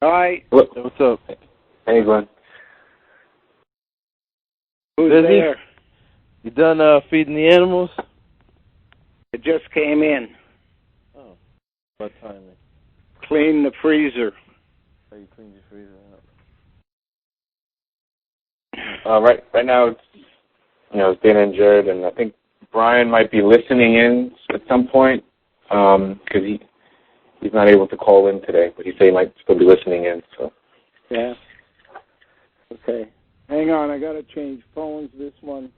Hi. Look. Hey, what's up? Hey, Glenn. Who's Busy? there? You done feeding the animals? It just came in. Oh, what timing? Clean the freezer. Oh, you cleaned your freezer out. Right now, it's Dana and Jared, and I think Brian might be listening in at some point because he's not able to call in today, but he said he might still be listening in. So. Yeah. Okay. Hang on, I got to change phones. This one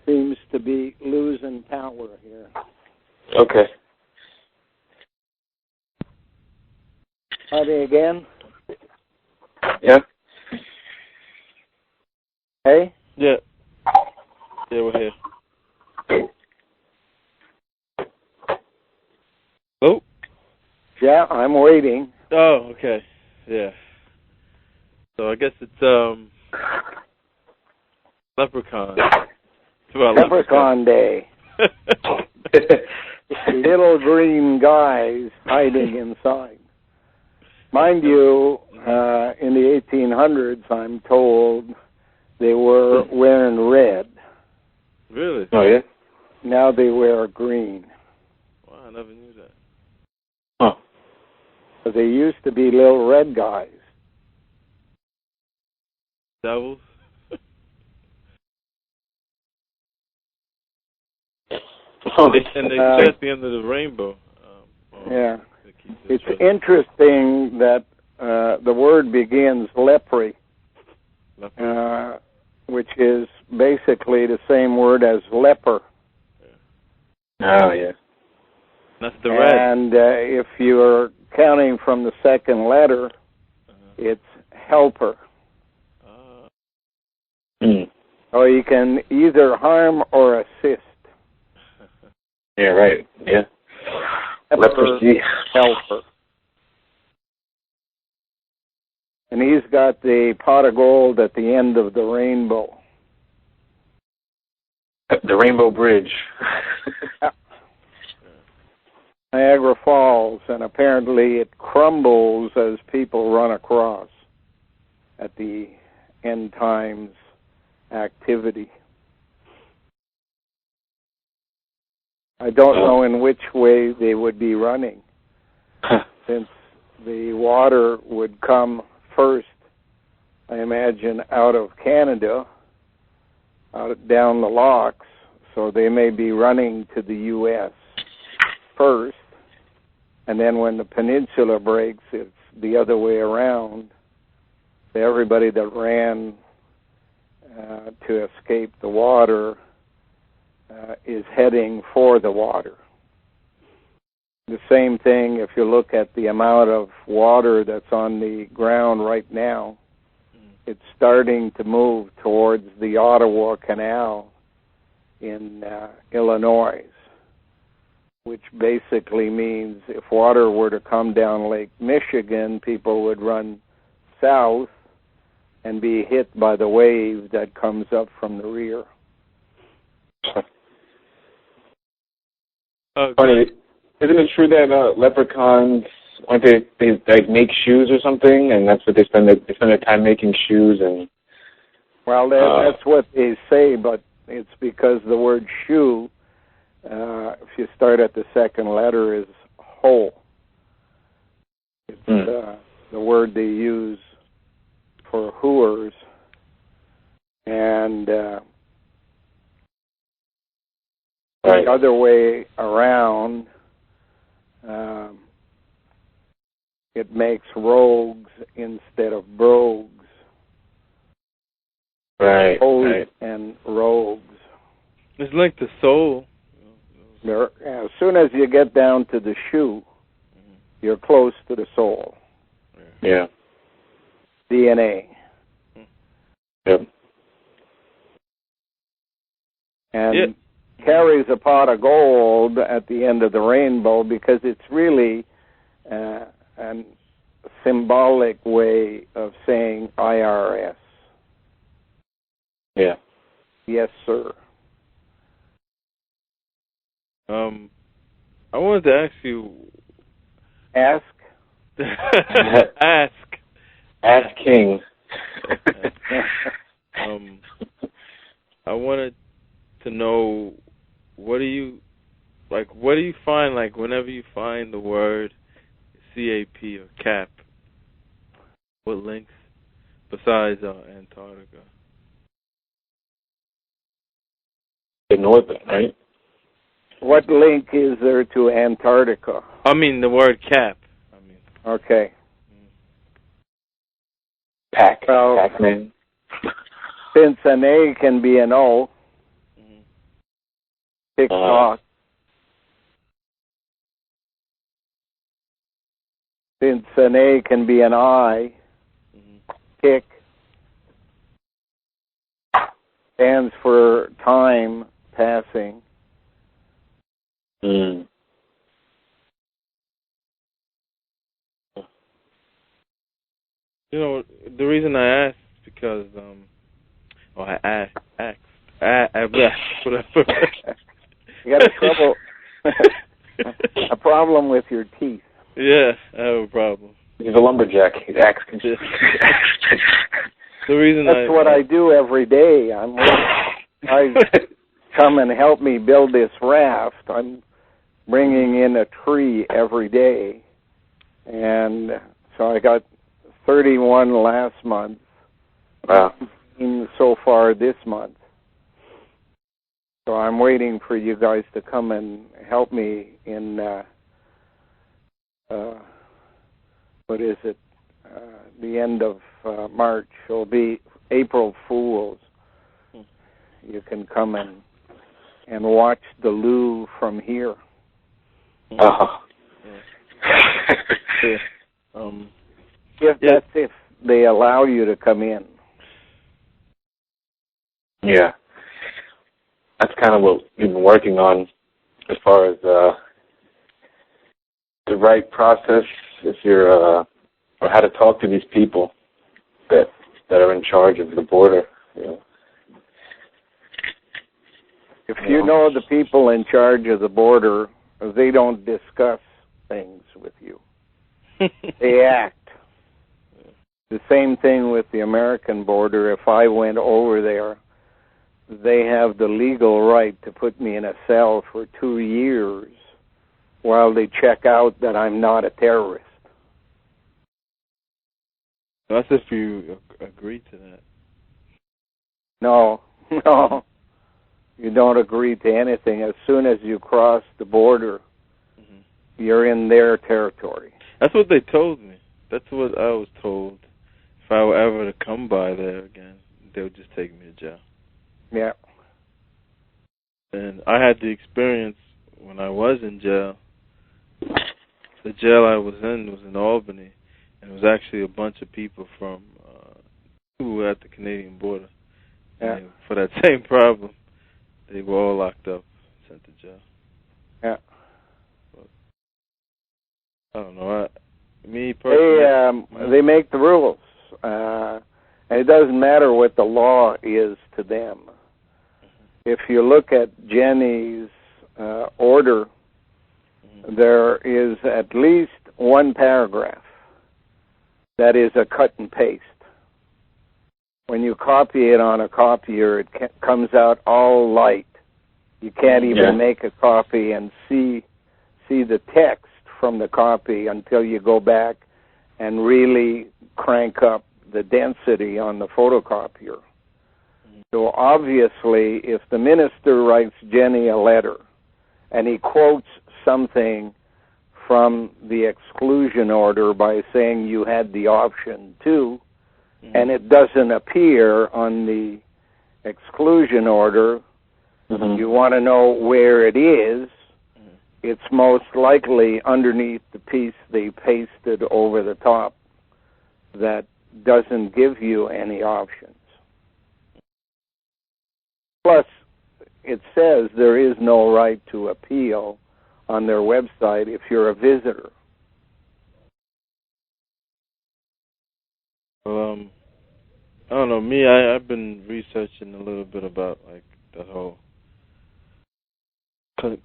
seems to be losing power here. Okay. Howdy again. Yeah. Hey? Yeah. Yeah, we're here. Oh? Yeah, I'm waiting. Oh, okay. Yeah. So I guess it's, Leprechaun. It's about Leprechaun Day. Little green guys hiding inside. Mind you, in the 1800s, I'm told they were wearing red. Really? Oh, yeah? Now they wear green. Wow, I never knew that. Huh. But they used to be little red guys. Devils? And they say at the end of the rainbow. Yeah. It's interesting that the word begins lepre, which is basically the same word as leper. Oh, yeah. That's the red. And if you're counting from the second letter, it's helper. So you can either harm or assist. Yeah, right. Yeah. Leprosy. Helper. And he's got the pot of gold at the end of the rainbow. The Rainbow Bridge. Niagara Falls, and apparently it crumbles as people run across at the end times activity. I don't know in which way they would be running, since the water would come first, I imagine, out of Canada, out down the locks, so they may be running to the U.S. first, and then when the peninsula breaks, it's the other way around. Everybody that ran to escape the water is heading for the water. The same thing if you look at the amount of water that's on the ground right now. It's starting to move towards the Ottawa Canal in Illinois, which basically means if water were to come down Lake Michigan, people would run south and be hit by the wave that comes up from the rear. Funny, isn't it true that leprechauns, aren't they like make shoes or something, and that's what they spend their time making shoes? And well, that's what they say, but it's because the word shoe, if you start at the second letter, is hole. It's the word they use for hooers, and the other way around, it makes rogues instead of brogues. Right. And rogues. It's linked to soul. As soon as you get down to the shoe, you're close to the soul. Yeah. DNA. Yep. And carries a pot of gold at the end of the rainbow because it's really a symbolic way of saying IRS. Yeah. Yes, sir. I wanted to ask you. Ask? Ask. Ask King. I wanted to know, what do you find, like, whenever you find the word CAP or cap, what links besides Antarctica? The northern, right? What link is there to Antarctica? I mean, the word cap. Okay. Pac-Man. Since an A can be an O, TikTok. Since an A can be an I, tick stands for time passing. Mm. You know, the reason I asked is because, whatever. You got a problem with your teeth. Yeah, I have a problem. He's a lumberjack. He's axe. The reason That's what I do every day. I come and help me build this raft. I'm bringing in a tree every day, and so I got 31 last month. Wow. So far this month. So I'm waiting for you guys to come and help me in, what is it, the end of March. It'll be April Fools. You can come and watch the Lou from here. If they allow you to come in. Yeah. That's kind of what we've been working on as far as the right process, if you're, or how to talk to these people that are in charge of the border. You know. If you know the people in charge of the border, they don't discuss things with you. They act. The same thing with the American border. If I went over there, they have the legal right to put me in a cell for 2 years while they check out that I'm not a terrorist. That's if you agree to that. No. You don't agree to anything. As soon as you cross the border, you're in their territory. That's what they told me. That's what I was told. If I were ever to come by there again, they would just take me to jail. Yeah. And I had the experience when I was in jail. The jail I was in Albany, and it was actually a bunch of people from who were at the Canadian border. Yeah. And for that same problem, they were all locked up, sent to jail. Yeah. But, I don't know. Me personally, they make the rules, and it doesn't matter what the law is to them. If you look at Jenny's order, there is at least one paragraph that is a cut and paste. When you copy it on a copier, it comes out all light. You can't even make a copy and see the text from the copy until you go back and really crank up the density on the photocopier. So obviously, if the minister writes Jenny a letter and he quotes something from the exclusion order by saying you had the option to, and it doesn't appear on the exclusion order, you want to know where it is, it's most likely underneath the piece they pasted over the top that doesn't give you any options. Plus, it says there is no right to appeal on their website if you're a visitor. I don't know. Me, I've been researching a little bit about like the whole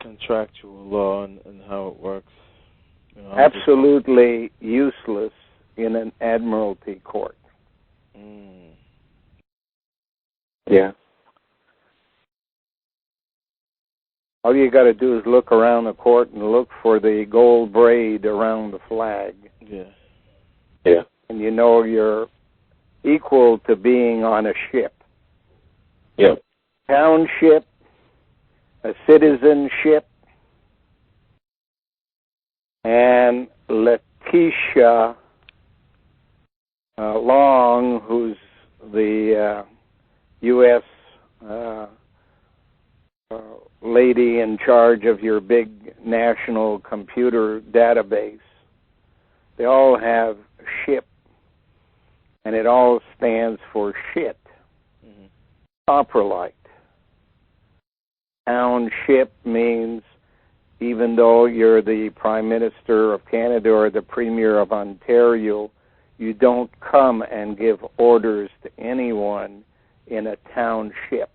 contractual law and how it works. You know, absolutely useless in an admiralty court. Mm. Yeah. All you got to do is look around the court and look for the gold braid around the flag. Yeah. Yeah. And you know you're equal to being on a ship. Yep. Township, a citizenship, and Letitia Long, who's the U.S. Lady in charge of your big national computer database. They all have ship, and it all stands for shit. Mm-hmm. Coprolite. Township means even though you're the Prime Minister of Canada or the Premier of Ontario, you don't come and give orders to anyone in a township.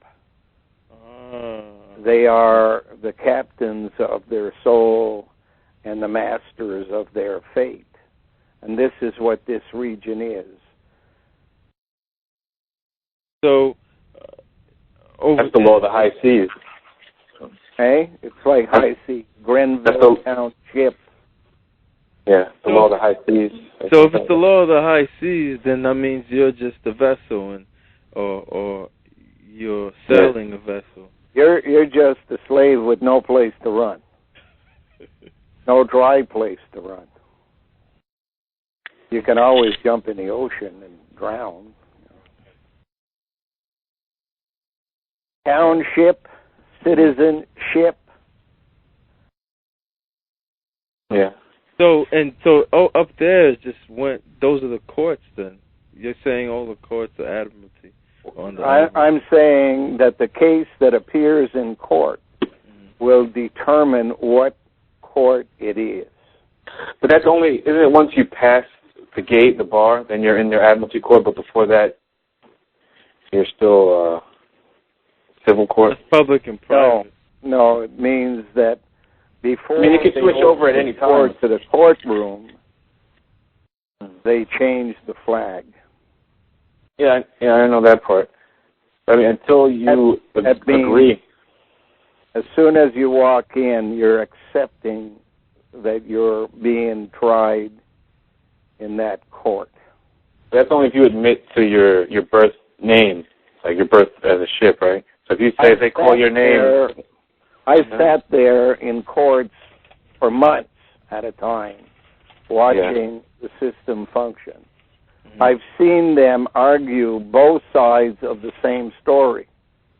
They are the captains of their soul and the masters of their fate. And this is what this region is. So, that's the law of the high seas. Hey, it's like high sea, Grenville Township. Yeah, the law of the high seas. So if it's the law of the high seas, then that means you're just a vessel, and or you're sailing a vessel. You're just a slave with no place to run, no dry place to run. You can always jump in the ocean and drown. Township, citizenship. Yeah. So up there is just those are the courts then. You're saying all the courts are admiralty on the I'm saying that the case that appears in court will determine what court it is. But that's only, isn't it once you pass the gate, the bar, then you're in their admiralty court, but before that, you're still civil court? That's public and private. No, it means that before you can switch over at any time to the courtroom, they change the flag. Yeah, I know that part. I mean, until you agree. As soon as you walk in, you're accepting that you're being tried in that court. That's only if you admit to your birth name, like your birth as a ship, right? So if you say they call your name. I sat there in courts for months at a time, watching the system function. Mm-hmm. I've seen them argue both sides of the same story.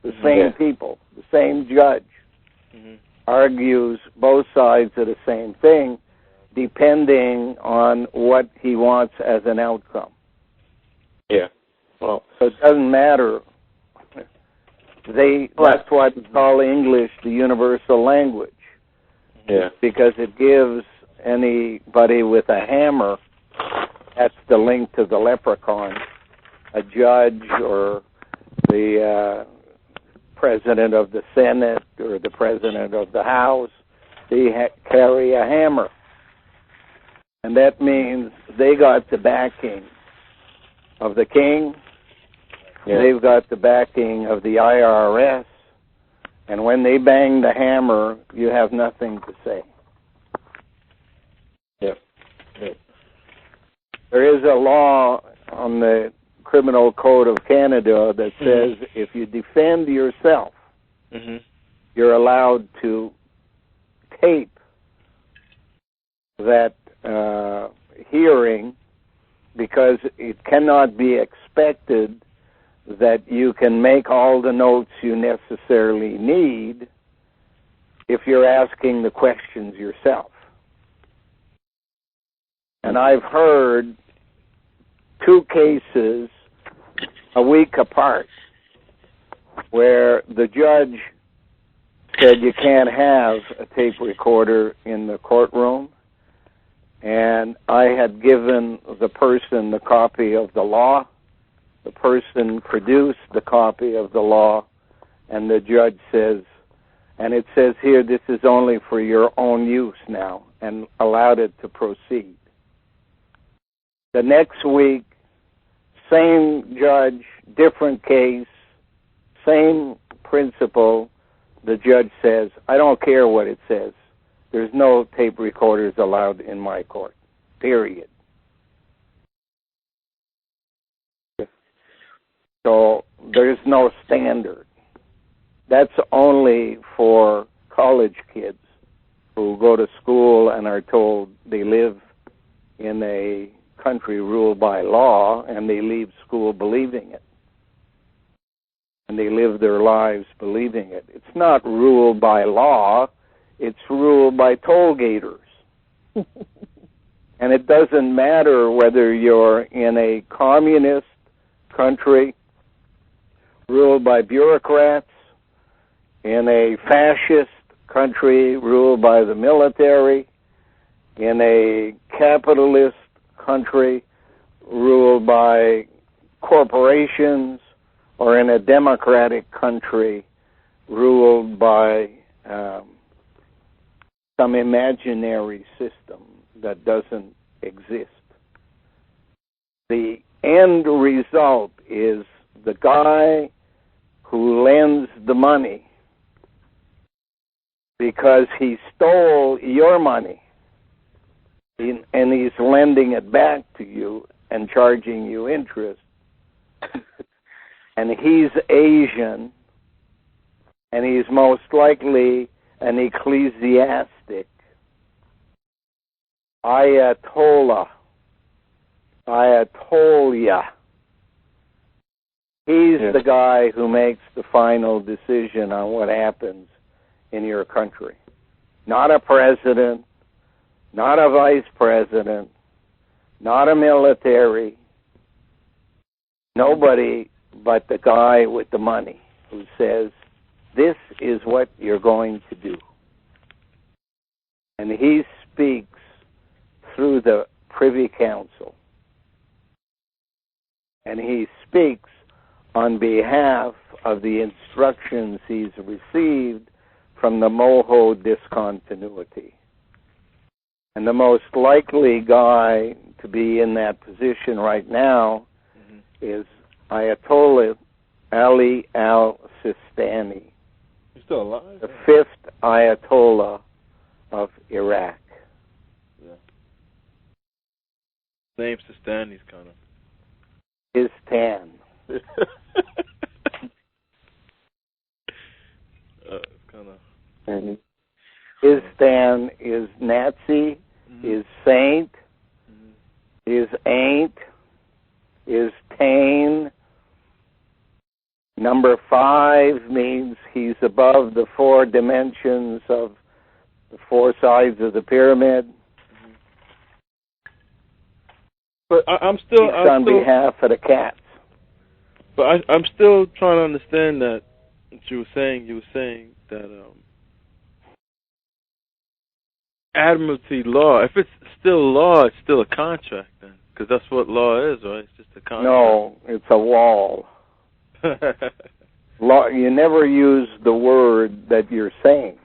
The same people, the same judge argues both sides of the same thing, depending on what he wants as an outcome. Yeah. Well, so it doesn't matter. That's why we call English the universal language. Yeah. Because it gives anybody with a hammer, that's the link to the leprechaun, a judge or the president of the Senate or the president of the House, they carry a hammer. And that means they got the backing of the king. Yeah. They've got the backing of the IRS, and when they bang the hammer, you have nothing to say. Yep. Yep. There is a law on the Criminal Code of Canada that says if you defend yourself, you're allowed to tape that hearing, because it cannot be expected that you can make all the notes you necessarily need if you're asking the questions yourself. And I've heard 2 cases a week apart where the judge said you can't have a tape recorder in the courtroom, and I had given the person the copy of the law. The person produced the copy of the law, and the judge says, and it says here, this is only for your own use now, and allowed it to proceed. The next week, same judge, different case, same principle. The judge says, I don't care what it says. There's no tape recorders allowed in my court, period. So there's no standard. That's only for college kids who go to school and are told they live in a country ruled by law, and they leave school believing it. And they live their lives believing it. It's not ruled by law, it's ruled by toll gators. And it doesn't matter whether you're in a communist country ruled by bureaucrats, in a fascist country ruled by the military, in a capitalist country ruled by corporations, or in a democratic country ruled by some imaginary system that doesn't exist. The end result is the guy who lends the money because he stole your money and he's lending it back to you and charging you interest. And he's Asian, and he's most likely an ecclesiastic, Ayatollah, Ayatollah. He's the guy who makes the final decision on what happens in your country. Not a president, not a vice president, not a military, nobody but the guy with the money who says, this is what you're going to do. And he speaks through the Privy Council. And he speaks on behalf of the instructions he's received from the Moho discontinuity. And the most likely guy to be in that position right now is Ayatollah Ali al-Sistani. He's still alive? The fifth Ayatollah of Iraq. Yeah. Name Sistani's kind of. His tan. Kind of. His tan is Nazi, is saint, is ain't, is tane. Number 5 means he's above the 4 dimensions of the 4 sides of the pyramid. But I'm still on behalf of the cats. But I'm still trying to understand that what you were saying. You were saying that admiralty law, if it's still law, it's still a contract then, because that's what law is, right? It's just a contract. No, it's a wall. Law, you never use the word that you're saying.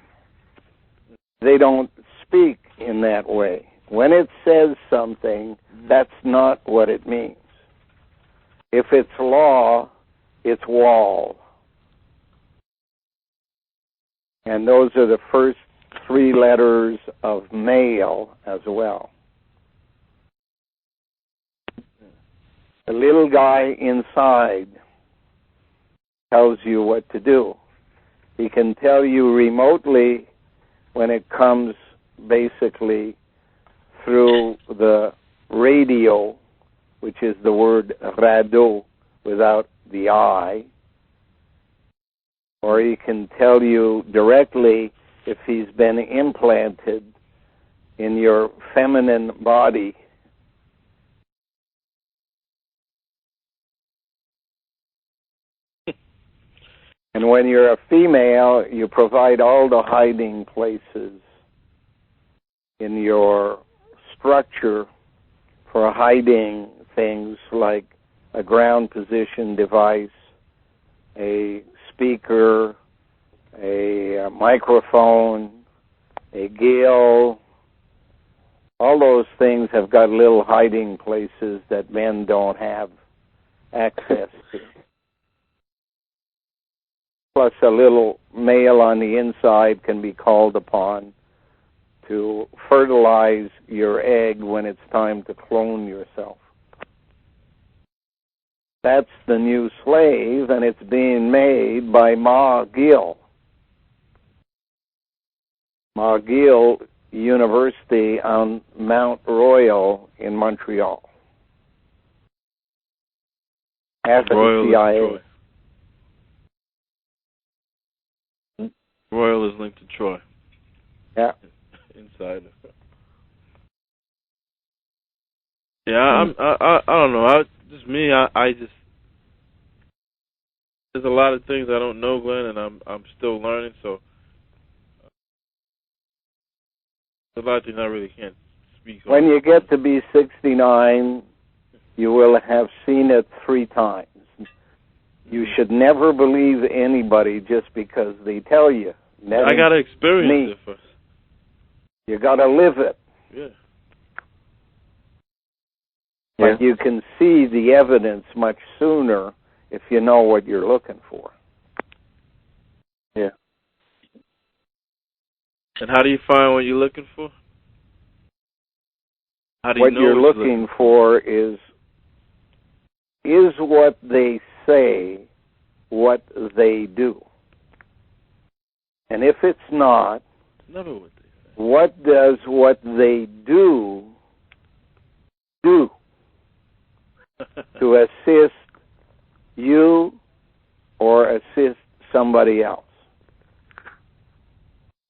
They don't speak in that way. When it says something, that's not what it means. If it's law, it's wall. And those are the first 3 letters of male as well. The little guy inside tells you what to do. He can tell you remotely when it comes basically through the radio, which is the word radio without the I, or he can tell you directly if he's been implanted in your feminine body. And when you're a female, you provide all the hiding places in your structure for hiding things like a ground position device, a speaker, a microphone, a gill, All those things have got little hiding places that men don't have access to. Plus, a little male on the inside can be called upon to fertilize your egg when it's time to clone yourself. That's the new slave, and it's being made by McGill. McGill University on Mount Royal in Montreal. After the CIA. Royal is linked to Troy. Yeah. Inside. Yeah, I don't know. Just me. I just there's a lot of things I don't know, Glenn, and I'm still learning. So there's a lot of things I really can't speak on. When you get to be 69, you will have seen it 3 times. You should never believe anybody just because they tell you. I got to experience it first. You got to live it. Yeah. But you can see the evidence much sooner if you know what you're looking for. Yeah. And how do you find what you're looking for? How do you what know you're looking for is what they say what they do? And if it's not, never what they say. What does what they do to assist you or assist somebody else?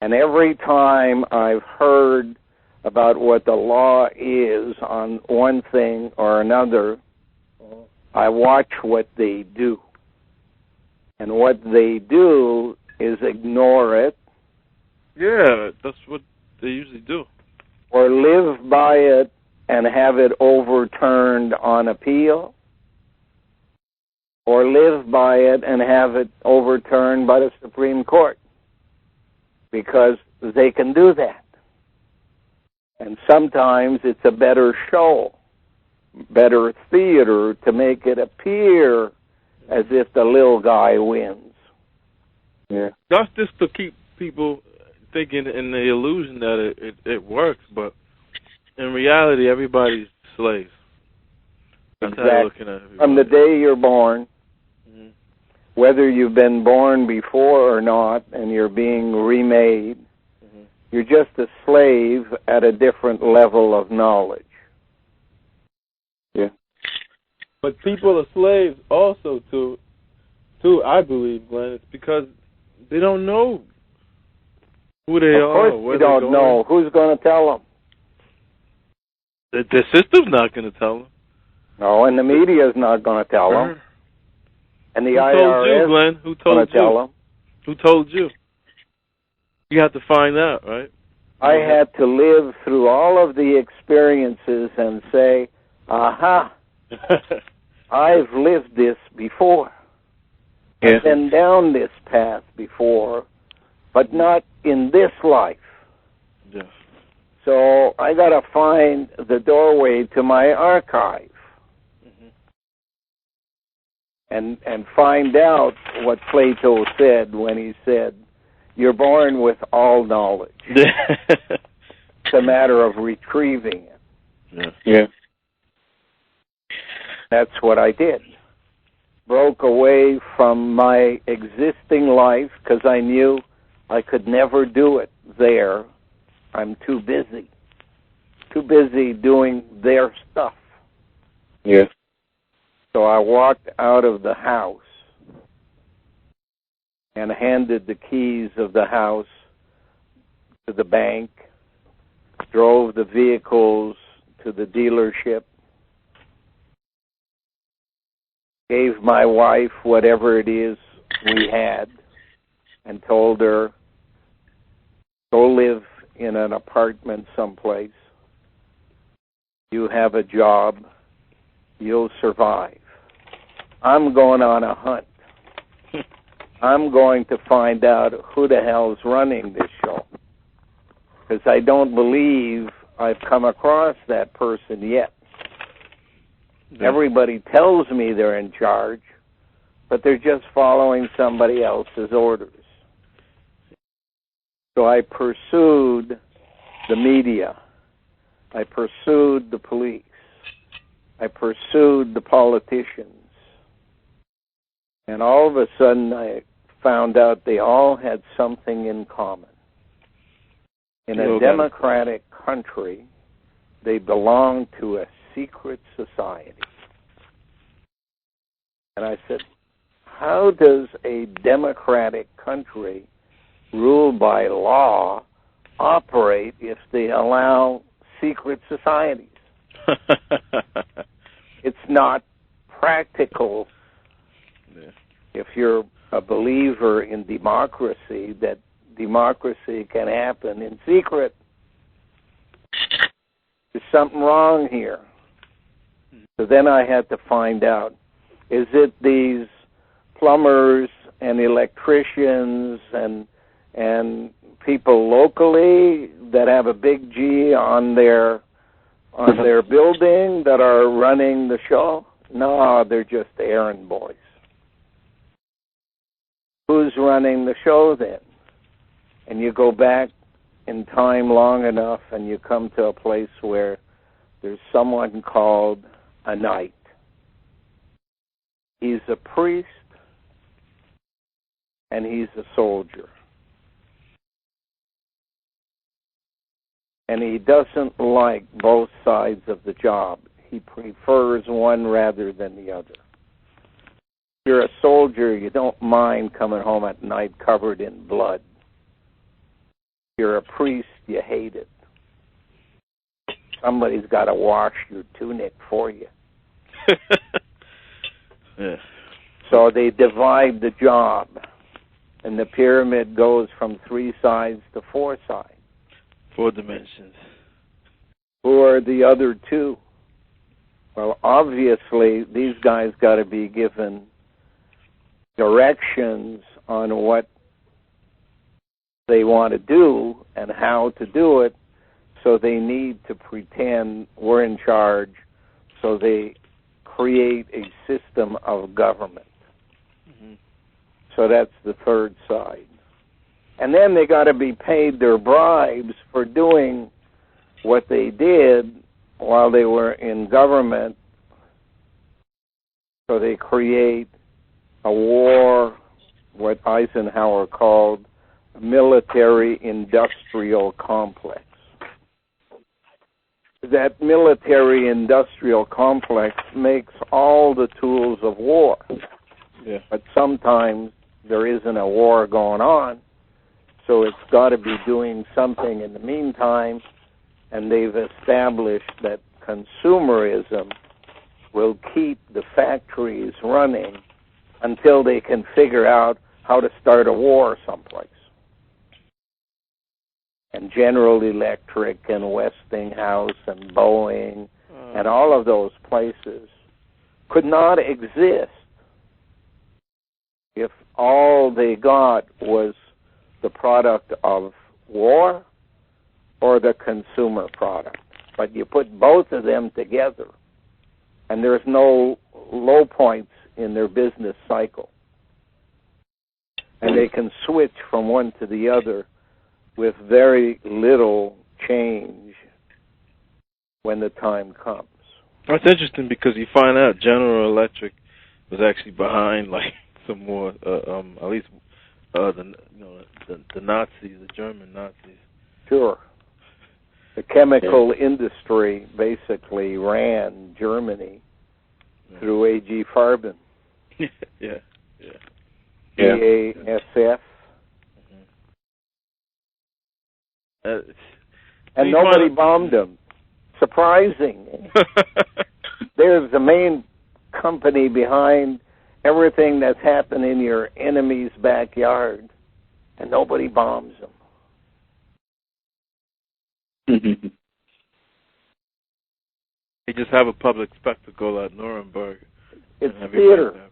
And every time I've heard about what the law is on one thing or another, I watch what they do. And what they do is ignore it. Yeah, that's what they usually do. Or live by it and have it overturned on appeal. Or live by it and have it overturned by the Supreme Court. Because they can do that. And sometimes it's a better show, better theater to make it appear as if the little guy wins. Yeah. That's just to keep people thinking in the illusion that it works, but in reality, everybody's slaves. That's exactly. How you're looking at everybody. From the day you're born, whether you've been born before or not, and you're being remade, you're just a slave at a different level of knowledge. Yeah. But people are slaves also to I believe, Glenn. It's because they don't know who they are. Of course they don't know. Who's going to tell them? The system's not going to tell them. No, and the media's not going to tell them. And the IRS told you, Glenn? Who told you? Tell them. Who told you? You have to find out, right? I had to live through all of the experiences and say, aha, I've lived this before. I've been down this path before, but not in this life. Yeah. So I got to find the doorway to my archive and find out what Plato said when he said, you're born with all knowledge. It's a matter of retrieving it. Yeah. That's what I did. Broke away from my existing life because I knew I could never do it there. I'm too busy. Too busy doing their stuff. Yeah. So I walked out of the house and handed the keys of the house to the bank, drove the vehicles to the dealership, gave my wife whatever it is we had, and told her, go live in an apartment someplace. You have a job. You'll survive. I'm going on a hunt. I'm going to find out who the hell's running this show. Because I don't believe I've come across that person yet. Yeah. Everybody tells me they're in charge, but they're just following somebody else's orders. So I pursued the media. I pursued the police. I pursued the politicians. And all of a sudden I found out they all had something in common. In a democratic country, they belong to a secret society. And I said, how does a democratic country ruled by law operate if they allow secret societies? It's not practical. Yeah. If you're a believer in democracy, that democracy can happen in secret. There's something wrong here. So then I had to find out, is it these plumbers and electricians and people locally that have a big G on their building that are running the show? No, they're just errand boys. Who's running the show then? And you go back in time long enough and you come to a place where there's someone called a knight. He's a priest and he's a soldier. And he doesn't like both sides of the job. He prefers one rather than the other. If you're a soldier, you don't mind coming home at night covered in blood. If you're a priest, you hate it. Somebody's got to wash your tunic for you. Yeah. So they divide the job, and the pyramid goes from 3 sides to 4 sides. 4 dimensions. Who are the other 2? Well, obviously, these guys got to be given directions on what they want to do and how to do it, so they need to pretend we're in charge, so they create a system of government. Mm-hmm. So that's the 3rd side. And then they got to be paid their bribes for doing what they did while they were in government. So they create a war, what Eisenhower called a military-industrial complex. That military-industrial complex makes all the tools of war. Yeah. But sometimes there isn't a war going on, so it's got to be doing something in the meantime, and they've established that consumerism will keep the factories running until they can figure out how to start a war someplace. And General Electric and Westinghouse and Boeing and all of those places could not exist if all they got was the product of war or the consumer product. But you put both of them together, and there's no low points in their business cycle. And they can switch from one to the other with very little change when the time comes. That's interesting because you find out General Electric was actually behind like some more, at least the Nazis, the German Nazis. Sure. The chemical industry basically ran Germany through A.G. Farben. Yeah. BASF. And nobody bombed them. Surprising. There's the main company behind everything that's happened in your enemy's backyard, and nobody bombs them. They just have a public spectacle at Nuremberg. It's theater.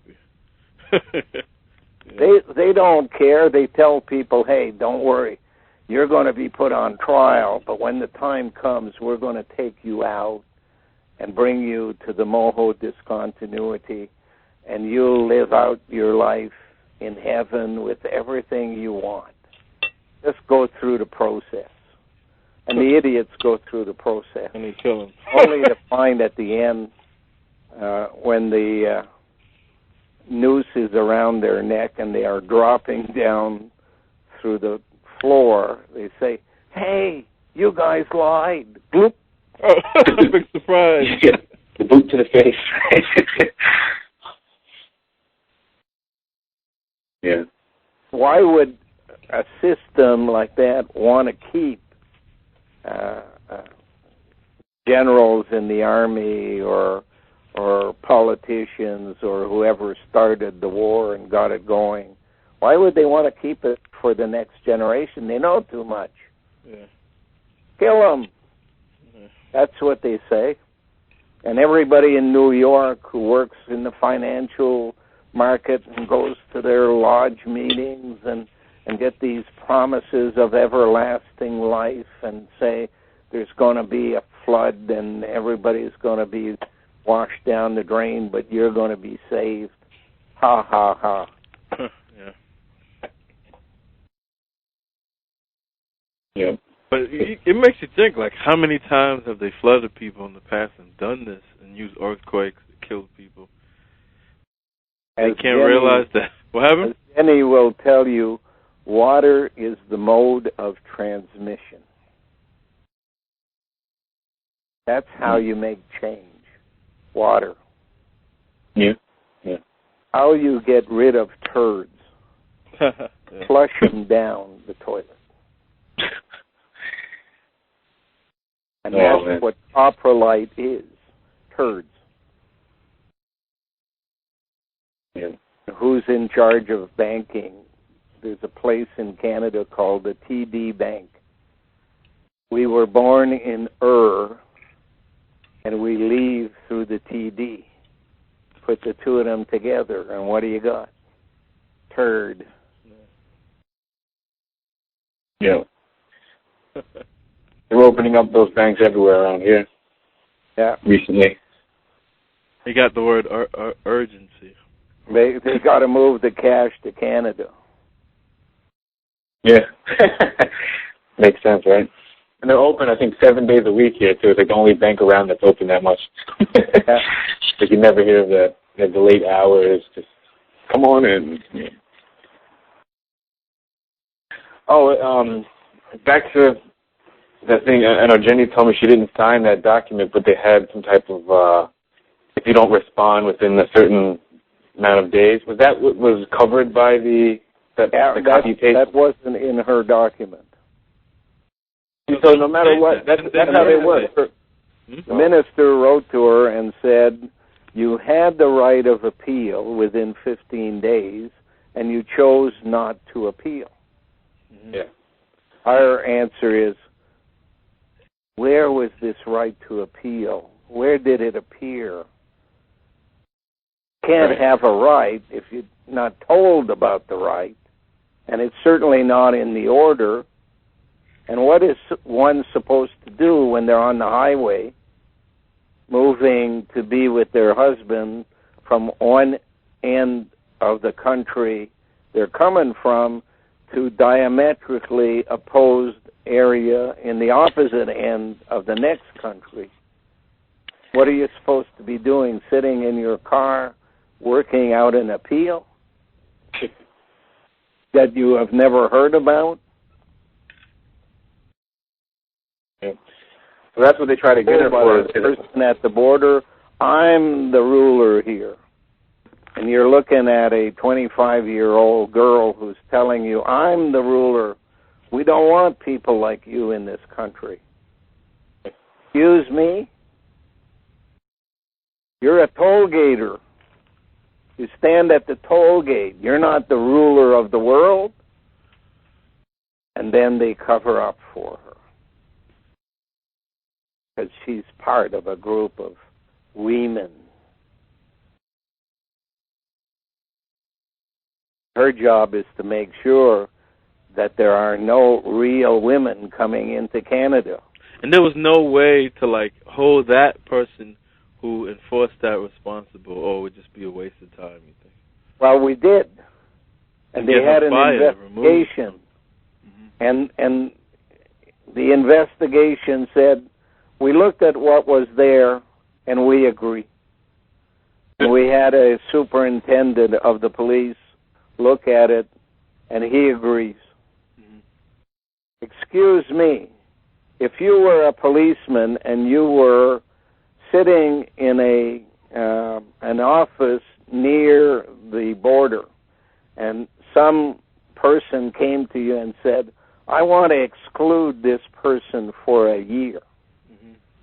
Yeah. They don't care. They tell people, hey, don't worry. you're going to be put on trial, but when the time comes, we're going to take you out and bring you to the Moho discontinuity, and you'll live out your life in heaven with everything you want. Just go through the process. And the idiots go through the process. And they kill them. Only to find at the end, when the noose is around their neck and they are dropping down through the floor, they say, "Hey, you guys lied." Bloop. Oh, big surprise. Yeah, the boot to the face. Yeah. Why would a system like that want to keep generals in the army or politicians or whoever started the war and got it going? Why would they want to keep it for the next generation? They know too much. Yeah. Kill them. Yeah. That's what they say. And everybody in New York who works in the financial market and goes to their lodge meetings and get these promises of everlasting life and say there's going to be a flood and everybody's going to be washed down the drain, but you're going to be saved. Ha, ha, ha. Yeah. Yeah. But it makes you think, like, how many times have they flooded people in the past and done this and used earthquakes to kill people? They can't realize that. What happened? As Jenny will tell you, water is the mode of transmission. That's how you make change. Water. Yeah. Yeah. How you get rid of turds. Yeah. Flush them down the toilet. And that's what coprolite is. Turds. Yeah. Who's in charge of banking? There's a place in Canada called the TD Bank. We were born in Ur, and we leave through the TD. Put the two of them together, and what do you got? Turd. Yeah. They're opening up those banks everywhere around here. Yeah. Recently. They got the word urgency. They got to move the cash to Canada. Yeah. Makes sense, right? And they're open, I think, 7 days a week here, too. It's like the only bank around that's open that much. Yeah. Like you never hear of the late hours. Just come on in. Yeah. Oh, back to that thing. I know Jenny told me she didn't sign that document, but they had some type of, if you don't respond within a certain amount of days. Was that what was covered by the copy paste? That wasn't in her document. So no matter what, that's how they work. The minister wrote to her and said, you had the right of appeal within 15 days, and you chose not to appeal. Yeah. Our answer is, where was this right to appeal? Where did it appear? You can't have a right if you're not told about the right, and it's certainly not in the order. And what is one supposed to do when they're on the highway, moving to be with their husband from one end of the country they're coming from to diametrically opposed area in the opposite end of the next country? What are you supposed to be doing? Sitting in your car, working out an appeal that you have never heard about? Yeah. So that's what they try to get her for. The person at the border, I'm the ruler here. And you're looking at a 25-year-old girl who's telling you, I'm the ruler. We don't want people like you in this country. Excuse me? You're a toll gater. You stand at the toll gate. You're not the ruler of the world. And then they cover up for her, because she's part of a group of women. Her job is to make sure that there are no real women coming into Canada. And there was no way to, like, hold that person who enforced that responsible, or it would just be a waste of time, you think? Well, we did. And they had an investigation. And the investigation said, we looked at what was there, and we agree. And we had a superintendent of the police look at it, and he agrees. Excuse me, if you were a policeman and you were sitting in an office near the border, and some person came to you and said, I want to exclude this person for a year,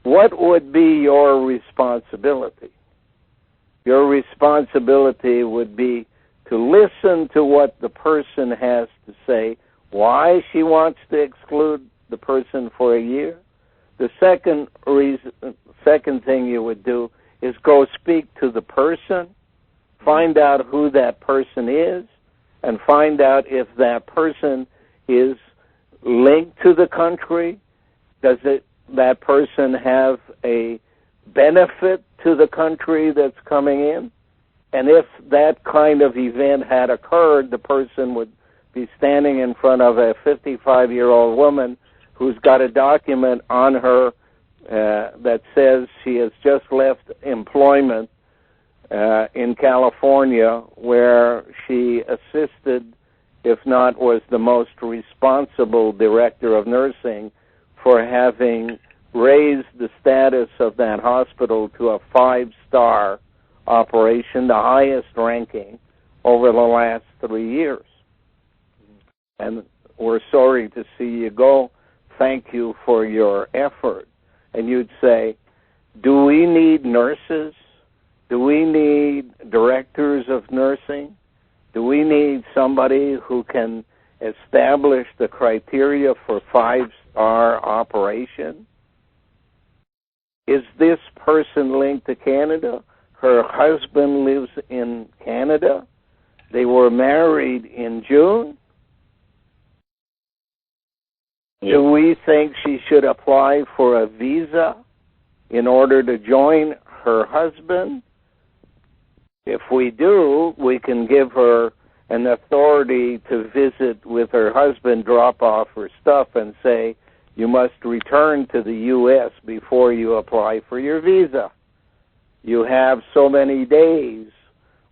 what would be your responsibility? Your responsibility would be to listen to what the person has to say, why she wants to exclude the person for a year. The second thing you would do is go speak to the person, find out who that person is, and find out if that person is linked to the country. Does that person have a benefit to the country that's coming in? And if that kind of event had occurred, the person would be standing in front of a 55-year-old woman who's got a document on her that says she has just left employment in California, where she assisted, if not was the most responsible director of nursing, for having raised the status of that hospital to a 5-star operation, the highest ranking over the last 3 years. And we're sorry to see you go. Thank you for your effort. And you'd say, do we need nurses? Do we need directors of nursing? Do we need somebody who can establish the criteria for 5-star operation? Is this person linked to Canada? Her husband lives in Canada. They were married in June. Yeah. Do we think she should apply for a visa in order to join her husband? If we do, we can give her an authority to visit with her husband, drop off her stuff, and say, you must return to the U.S. before you apply for your visa. You have so many days.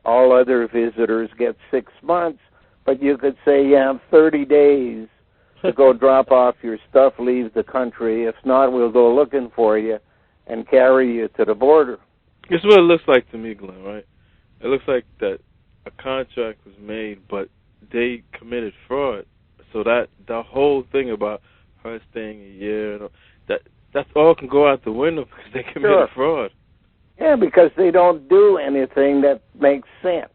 All other visitors get 6 months, but you could say you have 30 days to go drop off your stuff, leave the country. If not, we'll go looking for you and carry you to the border. This is what it looks like to me, Glenn, right? It looks like that a contract was made, but they committed fraud. So that the whole thing about her staying a year, that all can go out the window because they committed fraud. Yeah, because they don't do anything that makes sense.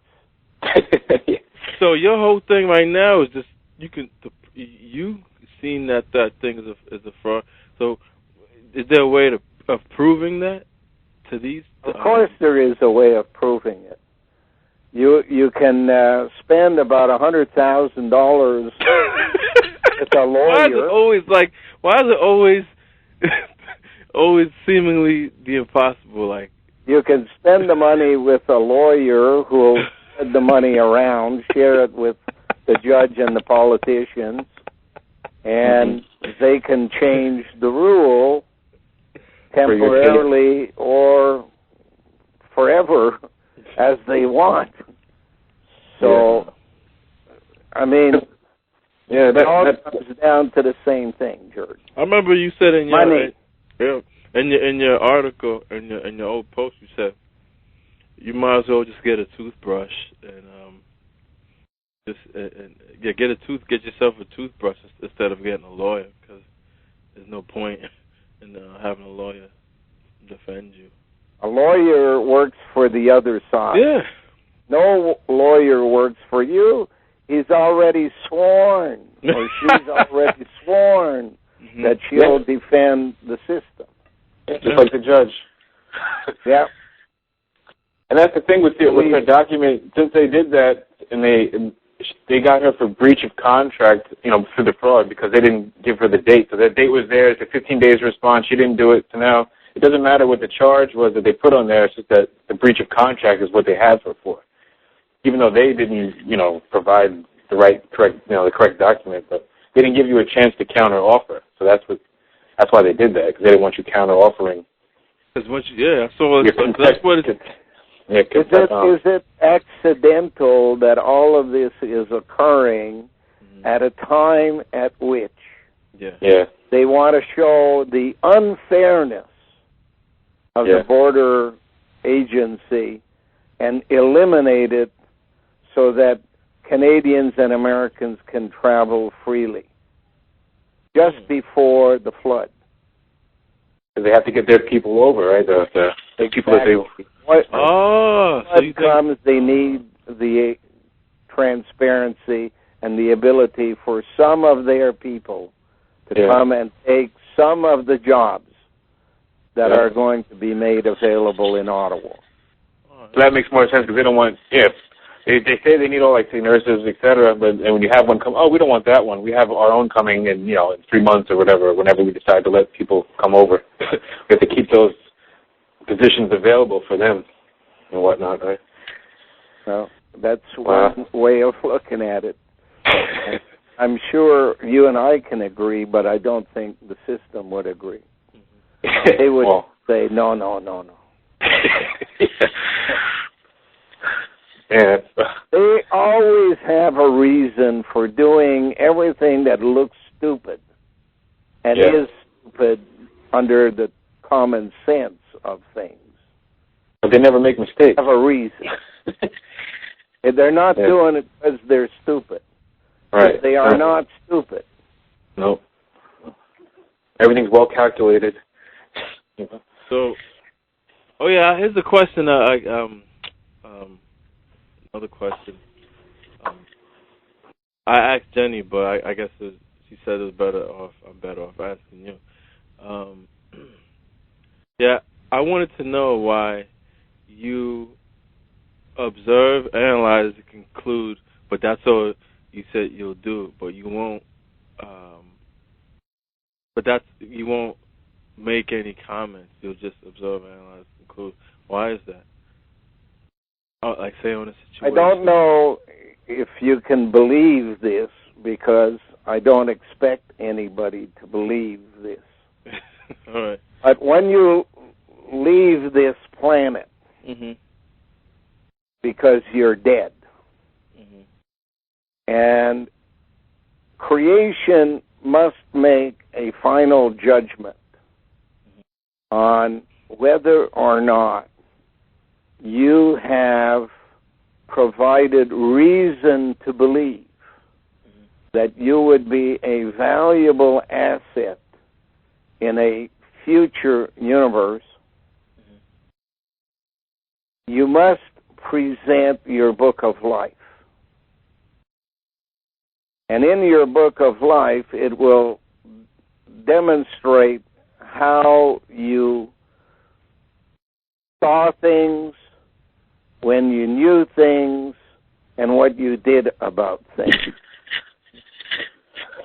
So your whole thing right now is just you seen that thing is a fraud. So is there a way of proving that to these? Of course, there is a way of proving it. You can spend about $100,000 with a lawyer. Why is it always seemingly the impossible? Like, you can spend the money with a lawyer who will spread the money around, share it with the judge and the politicians, and they can change the rule temporarily or forever as they want. So, I mean, it all comes down to the same thing, George. I remember you said in your money. In your article, in your old post, you said you might as well just get a toothbrush and get yourself a toothbrush instead of getting a lawyer, because there's no point in having a lawyer defend you. A lawyer works for the other side. Yeah. No lawyer works for you. He's already sworn, or she's already sworn that she'll defend the system. Just like the judge. Yeah. And that's the thing with her document. Since they did that, and they got her for breach of contract, for the fraud because they didn't give her the date. So that date was there. It's a 15 days response. She didn't do it. So now it doesn't matter what the charge was that they put on there. It's just that the breach of contract is what they had her for, even though they didn't, provide the correct document. But they didn't give you a chance to counter offer. So that's why they did that, because they didn't want you counter offering. Because that's what it is. Yeah, is it accidental that all of this is occurring at a time at which they want to show the unfairness of the border agency and eliminate it so that Canadians and Americans can travel freely just before the flood? They have to get their people over, right? The people that they... They need the transparency and the ability for some of their people to come and take some of the jobs that are going to be made available in Ottawa. So that makes more sense, because they don't want, they say they need all, say, nurses, et cetera, and when you have one come, we don't want that one. We have our own coming in, in 3 months or whatever, whenever we decide to let people come over. We have to keep those positions available for them and whatnot, right? Well, that's one way of looking at it. I'm sure you and I can agree, but I don't think the system would agree. They would say, no. They always have a reason for doing everything that looks stupid and is stupid under the common sense of things. But they never make mistakes. They have a reason. They're not doing it because they're stupid. Right. They are not stupid. No. Everything's well calculated. So, here's a question. Another question. I asked Jenny, but I guess she said I'm better off asking you. I wanted to know why you observe, analyze, and conclude, but that's all you said you'll do, but you won't. You won't make any comments. You'll just observe, analyze, conclude. Why is that? Say on a situation. I don't know if you can believe this, because I don't expect anybody to believe this. All right. But when you leave this planet, because you're dead, and creation must make a final judgment on whether or not you have provided reason to believe that you would be a valuable asset in a future universe. You must present your book of life. And in your book of life, it will demonstrate how you saw things, when you knew things, and what you did about things.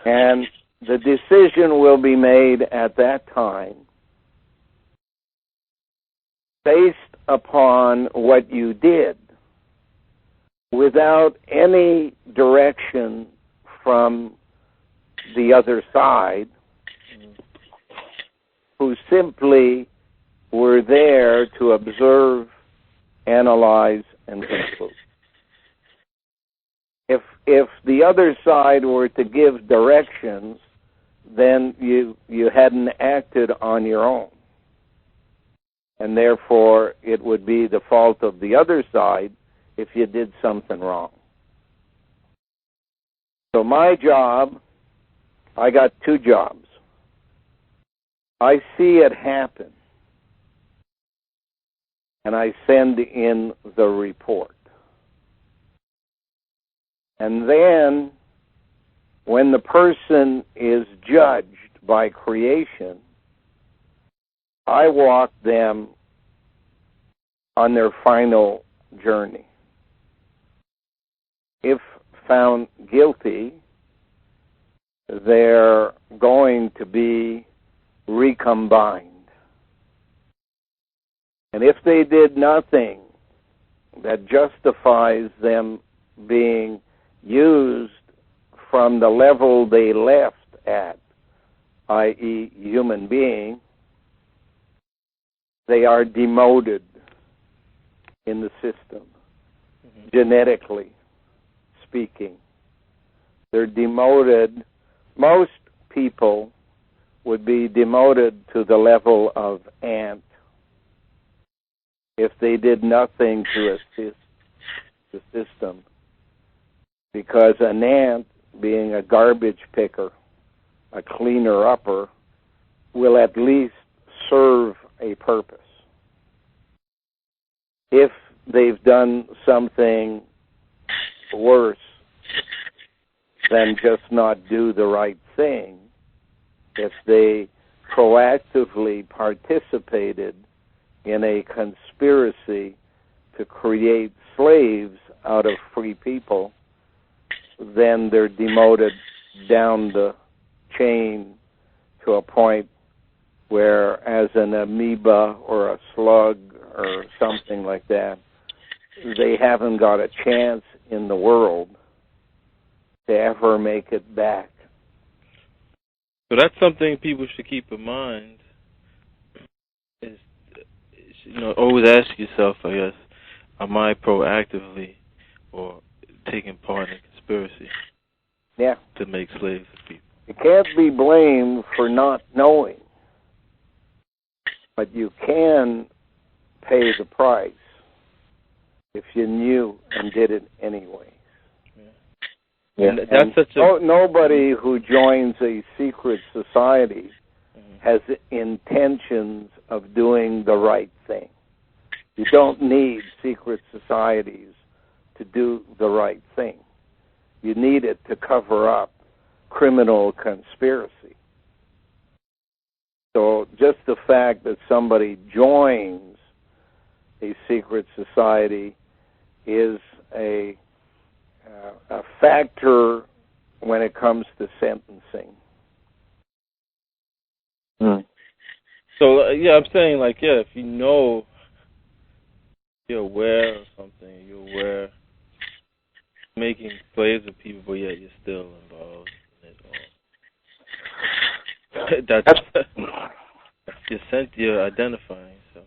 And the decision will be made at that time based upon what you did, without any direction from the other side, who simply were there to observe, analyze, and conclude. If the other side were to give directions, then you hadn't acted on your own. And therefore, it would be the fault of the other side if you did something wrong. So my job, I got two jobs. I see it happen, and I send in the report. And then, when the person is judged by creation, I walk them on their final journey. If found guilty, they're going to be recombined. And if they did nothing that justifies them being used from the level they left at, i.e. human being, they are demoted in the system, genetically speaking. They're demoted. Most people would be demoted to the level of ant if they did nothing to assist the system. Because an ant, being a garbage picker, a cleaner-upper, will at least serve a purpose. If they've done something worse than just not do the right thing, if they proactively participated in a conspiracy to create slaves out of free people, then they're demoted down the chain to a point where, as an amoeba or a slug or something like that, they haven't got a chance in the world to ever make it back. So that's something people should keep in mind. Is always ask yourself, I guess, am I proactively or taking part in a conspiracy to make slaves of people? You can't be blamed for not knowing, but you can pay the price if you knew and did it anyway. Yeah. That's such a nobody who joins a secret society has intentions of doing the right thing. You don't need secret societies to do the right thing. You need it to cover up criminal conspiracy. So just the fact that somebody joins a secret society is a factor when it comes to sentencing. So, I'm saying, if you know, you're aware of something, you're aware making slaves of people, but yet you're still involved in it all. You're identifying. So,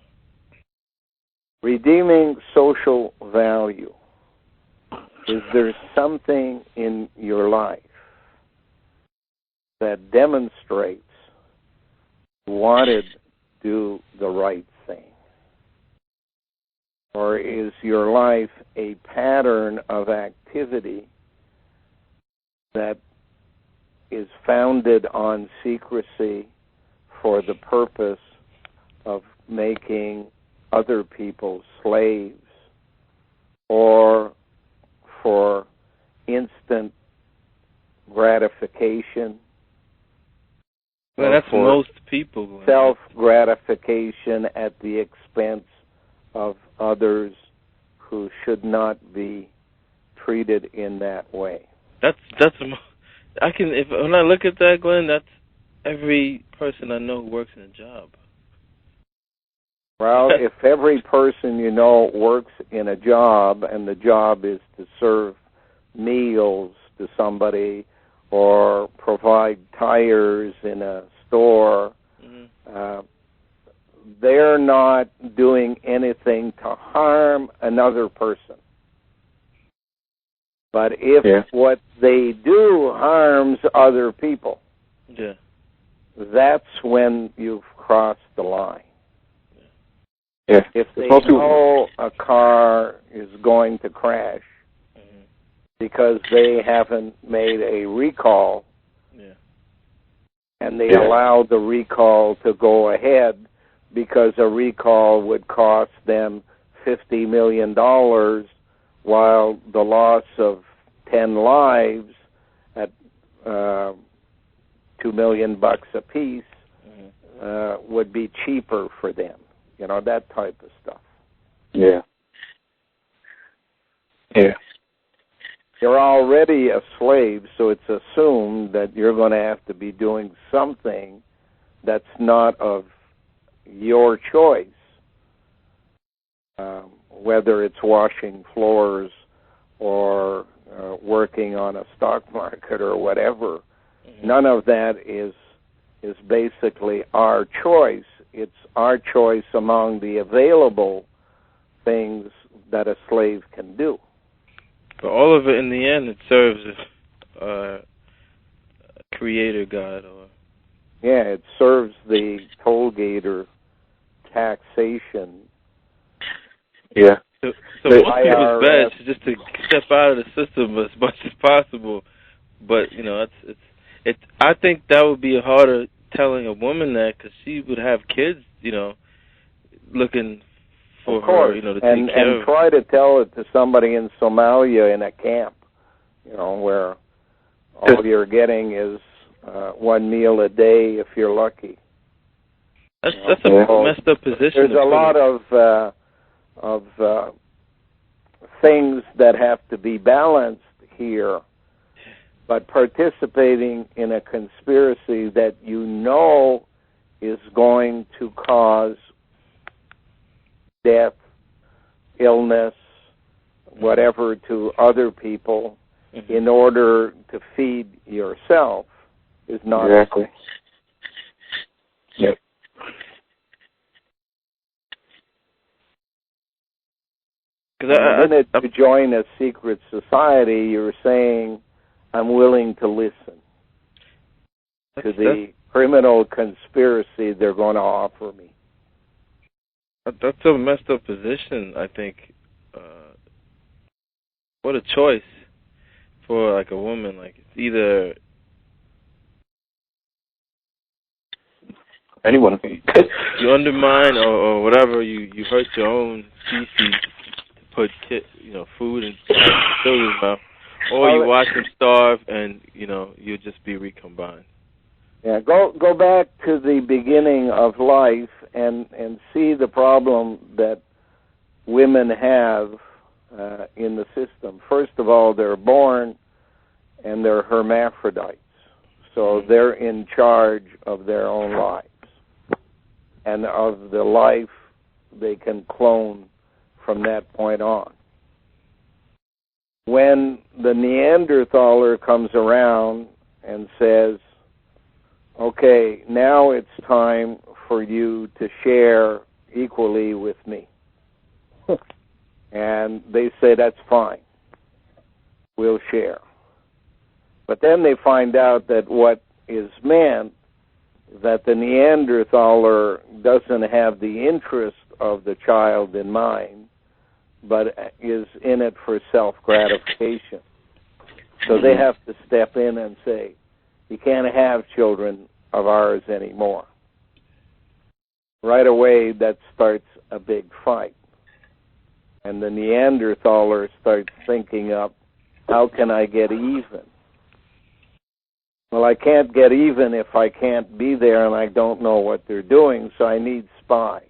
redeeming social value. Is there something in your life that demonstrates you wanted to do the right thing? Or is your life a pattern of activity that is founded on secrecy for the purpose of making other people slaves, or for instant gratification? Well, that's most people. Self-gratification at the expense of others who should not be treated in that way. When I look at that, Glenn, that's every person I know who works in a job. Well, if every person you know works in a job and the job is to serve meals to somebody or provide tires in a store, they're not doing anything to harm another person. But if what they do harms other people, that's when you've crossed the line. If they know a car is going to crash because they haven't made a recall, and they allow the recall to go ahead because a recall would cost them $50 million, while the loss of 10 lives at $2 million a piece would be cheaper for them. That type of stuff. You're already a slave, so it's assumed that you're going to have to be doing something that's not of your choice, whether it's washing floors or working on a stock market or whatever. Mm-hmm. None of that is basically our choice. It's our choice among the available things that a slave can do. But all of it, in the end, it serves a creator God. Yeah, it serves the tollgate or taxation. Yeah. So most people's best is just to step out of the system as much as possible. But, you know, it's. I think that would be harder telling a woman that, because she would have kids, you know, looking for her, you know, to take care of. And try to tell it to somebody in Somalia in a camp, you know, where all you're getting is one meal a day if you're lucky. That's a messed up position. There's a lot of things that have to be balanced here, but participating in a conspiracy that you know is going to cause death, illness, whatever to other people in order to feed yourself is not exactly. Yep. The minute you join a secret society, you're saying, I'm willing to listen to the criminal conspiracy they're going to offer me. That's a messed up position, I think. What a choice for, like, a woman. Like, it's either anyone. You undermine or whatever, you hurt your own species to put food and children's mouth, or you watch them starve and you'll just be recombined. Yeah, go back to the beginning of life and see the problem that women have in the system. First of all, they're born and they're hermaphrodites, so they're in charge of their own lives and of the life they can clone from that point on. When the Neanderthaler comes around and says, okay, now it's time for you to share equally with me. And they say, that's fine. We'll share. But then they find out that what is meant, that the Neanderthaler doesn't have the interest of the child in mind, but is in it for self-gratification. So they have to step in and say, you can't have children of ours anymore. Right away, that starts a big fight. And the Neanderthaler starts thinking up, how can I get even? Well, I can't get even if I can't be there and I don't know what they're doing, so I need spies.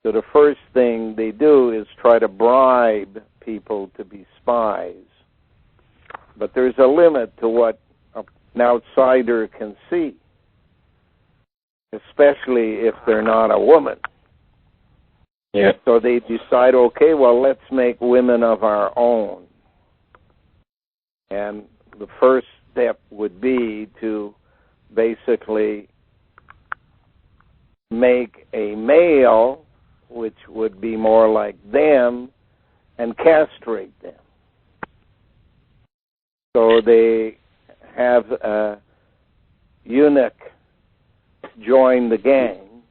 So the first thing they do is try to bribe people to be spies. But there's a limit to what an outsider can see, especially if they're not a woman. Yeah. So they decide, okay, well, let's make women of our own. And the first step would be to basically make a male, which would be more like them, and castrate them. So they have a eunuch join the gang.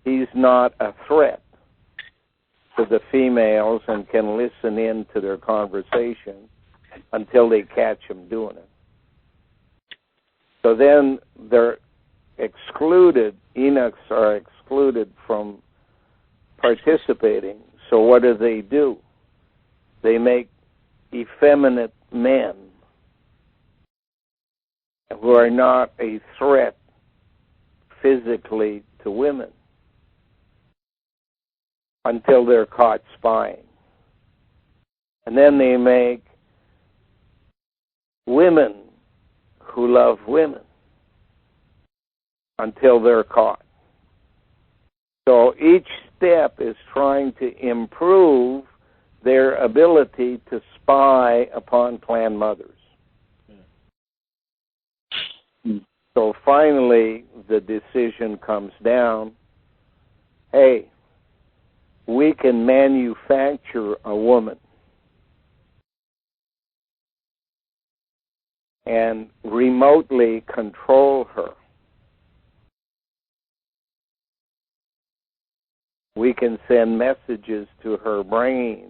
He's not a threat to the females and can listen in to their conversation until they catch him doing it. So then they're excluded, eunuchs are excluded from participating. So what do? They make effeminate men who are not a threat physically to women until they're caught spying. And then they make women who love women until they're caught. So each step is trying to improve their ability to spy upon clan mothers. So finally, the decision comes down, hey, we can manufacture a woman and remotely control her. We can send messages to her brain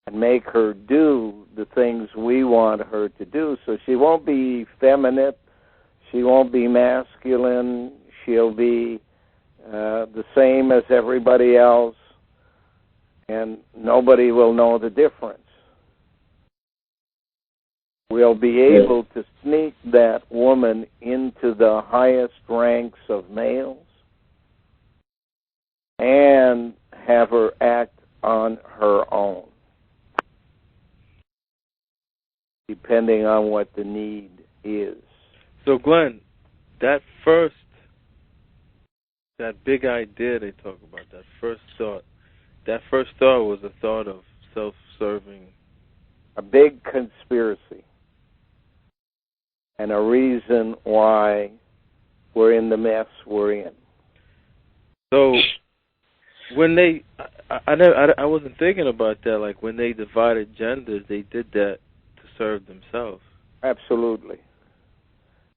and make her do the things we want her to do. So she won't be feminine, she won't be masculine, she'll be the same as everybody else, and nobody will know the difference. We'll be able to sneak that woman into the highest ranks of males and have her act on her own, depending on what the need is. So, Glenn, that big idea they talk about, that first thought was a thought of self-serving. A big conspiracy. And a reason why we're in the mess we're in. So, when they, I wasn't thinking about that. Like when they divided genders, they did that to serve themselves. Absolutely.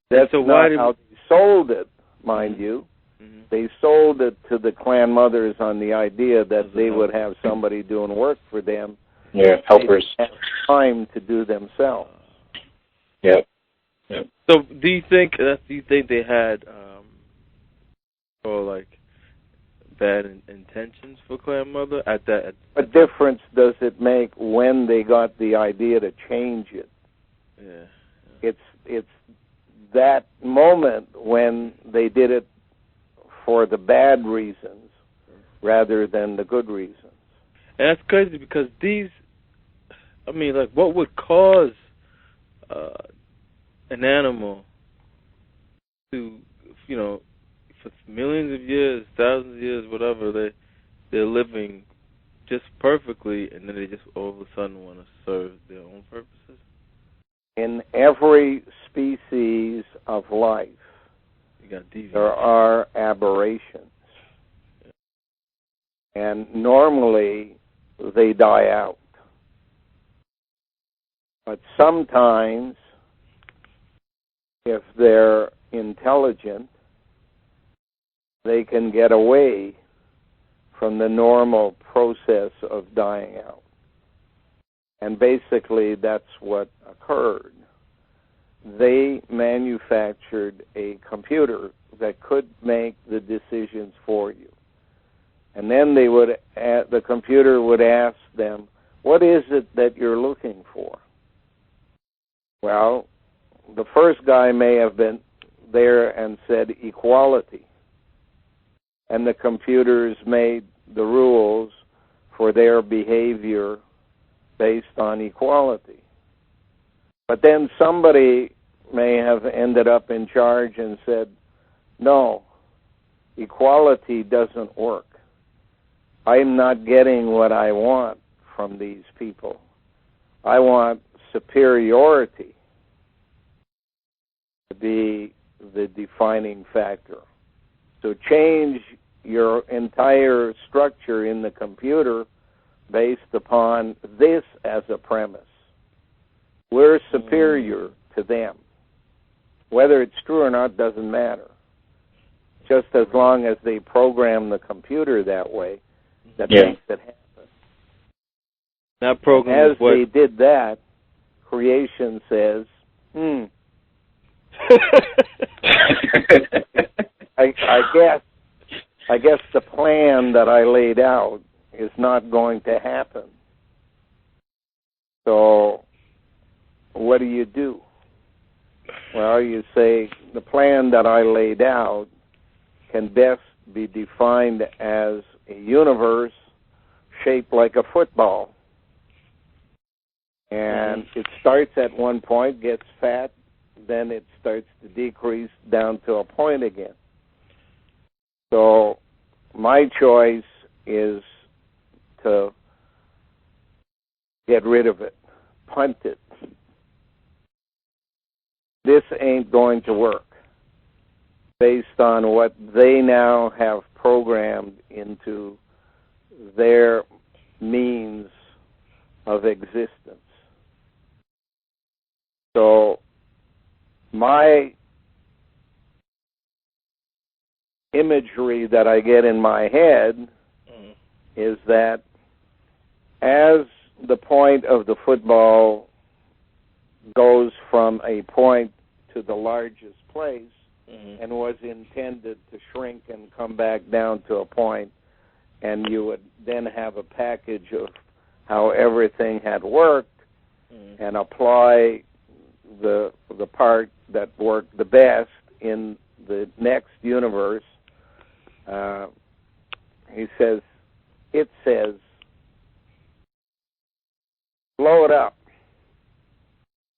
That's so not how they sold it, mind you. Mm-hmm. They sold it to the clan mothers on the idea that they would have somebody doing work for them. Yeah, helpers. They didn't have time to do themselves. Yep. Yep. So, do you think they had, bad intentions for Clan Mother at that? What difference does it make when they got the idea to change it? Yeah. It's that moment when they did it for the bad reasons rather than the good reasons. And that's crazy because what would cause an animal to, for millions of years, thousands of years, whatever, they're living just perfectly, and then they just all of a sudden want to serve their own purposes? In every species of life, there are aberrations. And normally, they die out. But sometimes, if they're intelligent, they can get away from the normal process of dying out. And basically, that's what occurred. They manufactured a computer that could make the decisions for you. And then the computer would ask them, what is it that you're looking for? Well, the first guy may have been there and said equality. And the computers made the rules for their behavior based on equality. But then somebody may have ended up in charge and said, no, equality doesn't work. I'm not getting what I want from these people. I want superiority to be the defining factor. So change your entire structure in the computer based upon this as a premise. We're superior to them. Whether it's true or not doesn't matter. Just as long as they program the computer that way, that makes it happen. That program as they did that, creation says, I guess the plan that I laid out is not going to happen. So what do? Well, you say the plan that I laid out can best be defined as a universe shaped like a football. And it starts at one point, gets fat, then it starts to decrease down to a point again. So my choice is to get rid of it, punt it. This ain't going to work based on what they now have programmed into their means of existence. So my imagery that I get in my head is that as the point of the football goes from a point to the largest place and was intended to shrink and come back down to a point, and you would then have a package of how everything had worked and apply the part that worked the best in the next universe. He says, it says, blow it up.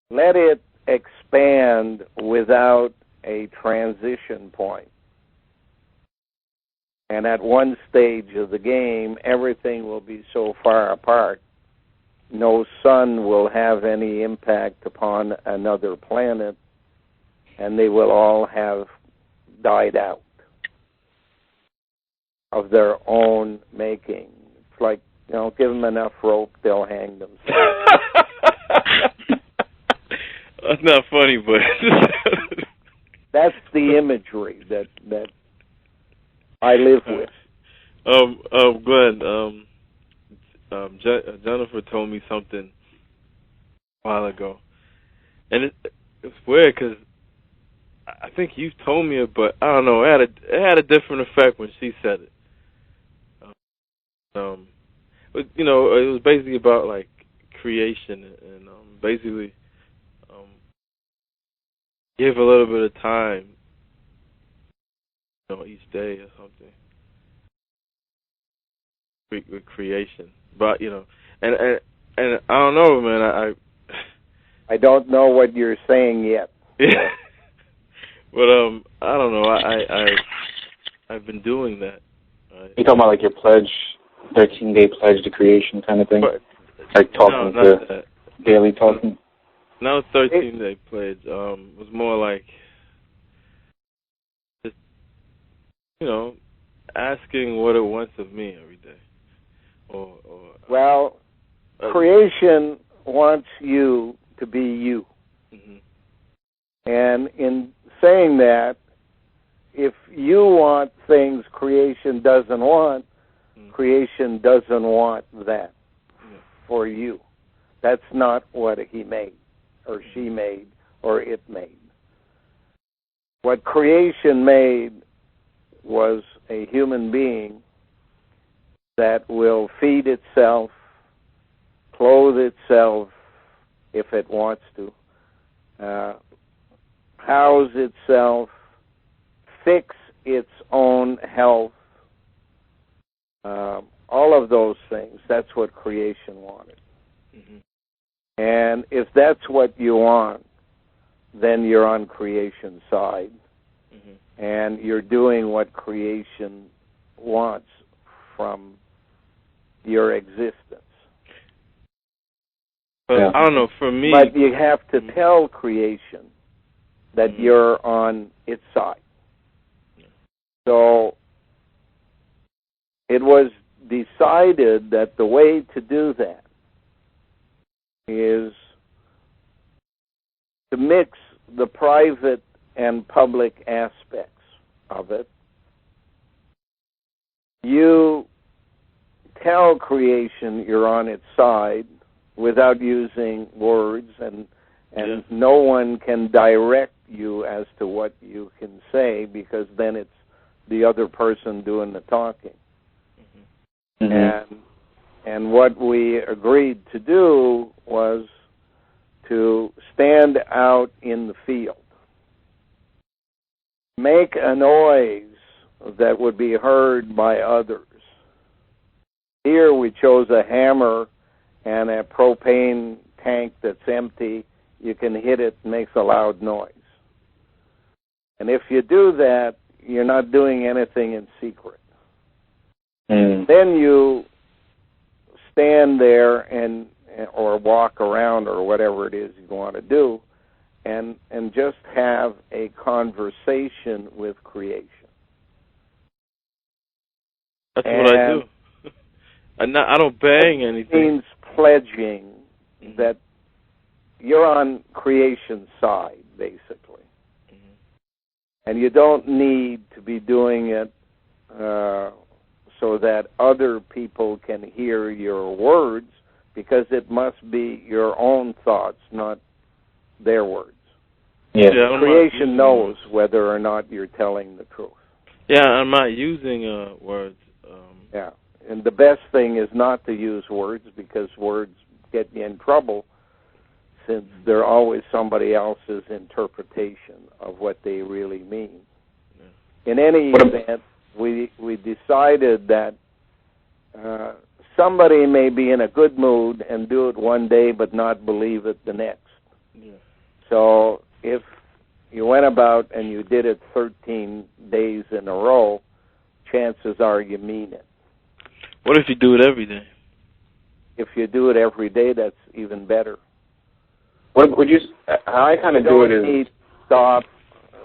Let it expand without a transition point. And at one stage of the game, everything will be so far apart, no sun will have any impact upon another planet, and they will all have died out of their own making. It's like, give them enough rope, they'll hang themselves. That's not funny, but that's the imagery that I live with. Glenn, Jennifer told me something a while ago, and it's weird because I think you told me it, but I don't know. It had a different effect when she said it. It was basically about like creation and basically give a little bit of time, each day or something with creation. But and I don't know, man. I don't know what you're saying yet. Yeah. But I don't know. I've been doing that. You talking about like your pledge, 13-day pledge to creation kind of thing? But, like talking daily talking? No, 13-day pledge. It was more like just asking what it wants of me every day. Well, creation wants you to be you. Mm-hmm. And in saying that, if you want things creation doesn't want, creation doesn't want that for you. That's not what he made, or she made, or it made. What creation made was a human being that will feed itself, clothe itself if it wants to, house itself, fix its own health, all of those things. That's what creation wanted. Mm-hmm. And if that's what you want, then you're on creation's side. Mm-hmm. And you're doing what creation wants from your existence. But I don't know, for me... But you have to tell creation that you're on its side. So it was decided that the way to do that is to mix the private and public aspects of it. You tell creation you're on its side without using words, and no one can direct you as to what you can say, because then it's the other person doing the talking. Mm-hmm. And what we agreed to do was to stand out in the field, make a noise that would be heard by others. Here we chose a hammer and a propane tank that's empty, you can hit it, it makes a loud noise. And if you do that, you're not doing anything in secret. Then you stand there and or walk around or whatever it is you want to do, and just have a conversation with creation. That's what I do. I don't bang anything. It means pledging that you're on creation's side, basically. And you don't need to be doing it so that other people can hear your words, because it must be your own thoughts, not their words. Yeah. Creation knows whether or not you're telling the truth. Yeah, I'm not using words. Yeah, and the best thing is not to use words, because words get you in trouble, since they're always somebody else's interpretation of what they really mean. Yeah. In any event, we decided that somebody may be in a good mood and do it one day but not believe it the next. Yeah. So if you went about and you did it 13 days in a row, chances are you mean it. What if you do it every day? If you do it every day, that's even better. What would you? How I kind of do it is, you don't need to stop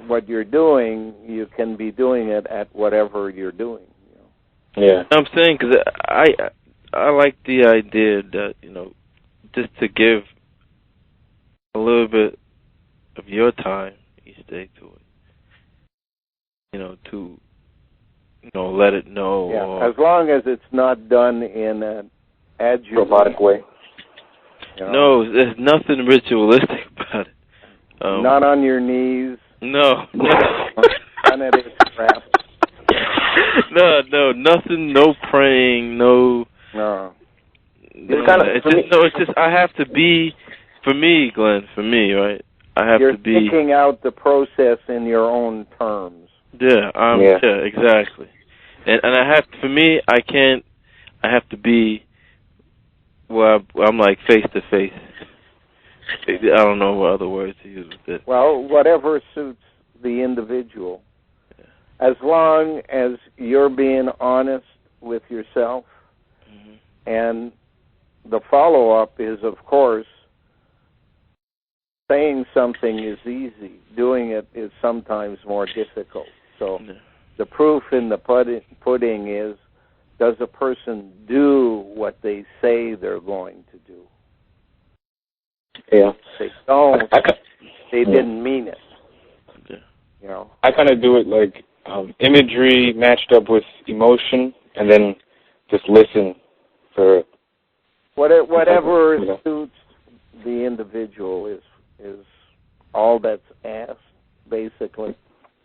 what you're doing. You can be doing it at whatever you're doing. You know? Yeah, I'm saying, because I like the idea that, just to give a little bit of your time each day to it. To let it know. Yeah, or, as long as it's not done in an adjunct robotic way. No, there's nothing ritualistic about it. Not on your knees. No. None of this crap. No, nothing. No praying. No. It's just I have to be. For me, Glenn. For me, right? I have You're to be. You're picking out the process in your own terms. Yeah. Yeah. Exactly. And I have. For me, I can't. I have to be. Well, I'm like face to face. I don't know what other words to use with it. Well, whatever suits the individual. Yeah. As long as you're being honest with yourself, and the follow-up is, of course, saying something is easy. Doing it is sometimes more difficult. So the proof in the pudding is, does a person do what they say they're going to do? Yeah. If they don't, they didn't mean it. Yeah. I kind of do it like imagery matched up with emotion, and then just listen for whatever suits the individual is all that's asked, basically.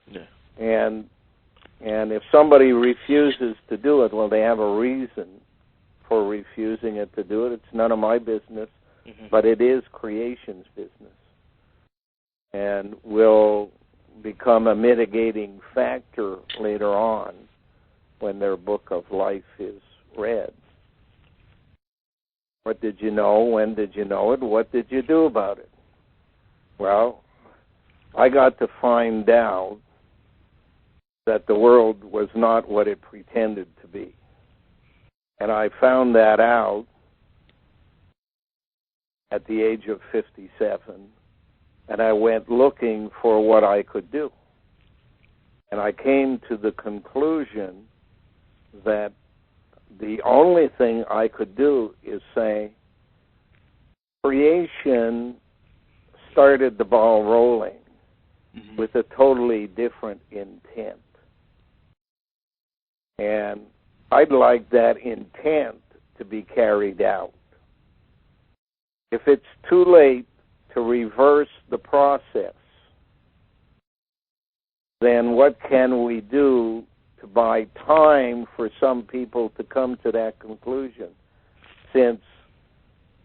Yeah. And if somebody refuses to do it, well, they have a reason for refusing it to do it. It's none of my business, but it is creation's business, and will become a mitigating factor later on when their book of life is read. What did you know? When did you know it? What did you do about it? Well, I got to find out that the world was not what it pretended to be. And I found that out at the age of 57, and I went looking for what I could do. And I came to the conclusion that the only thing I could do is say, creation started the ball rolling with a totally different intent. And I'd like that intent to be carried out. If it's too late to reverse the process, then what can we do to buy time for some people to come to that conclusion, since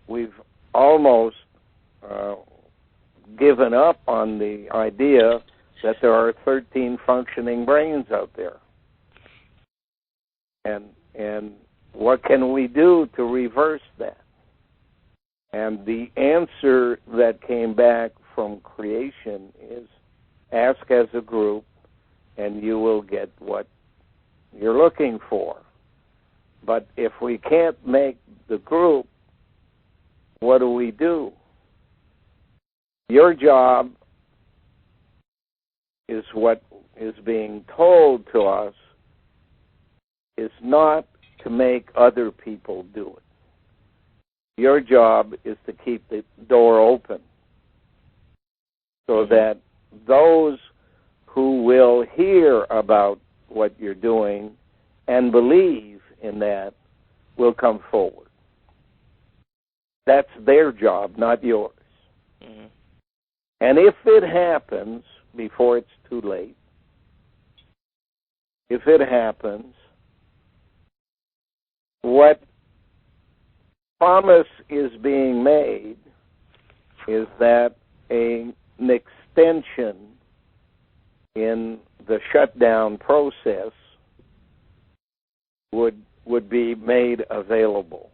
we've almost given up on the idea that there are 13 functioning brains out there? And what can we do to reverse that? And the answer that came back from creation is ask as a group and you will get what you're looking for. But if we can't make the group, what do? Your job is what is being told to us is not to make other people do it. Your job is to keep the door open so that those who will hear about what you're doing and believe in that will come forward. That's their job, not yours. Mm-hmm. And if it happens before it's too late, if it happens, what promise is being made is that an extension in the shutdown process would be made available.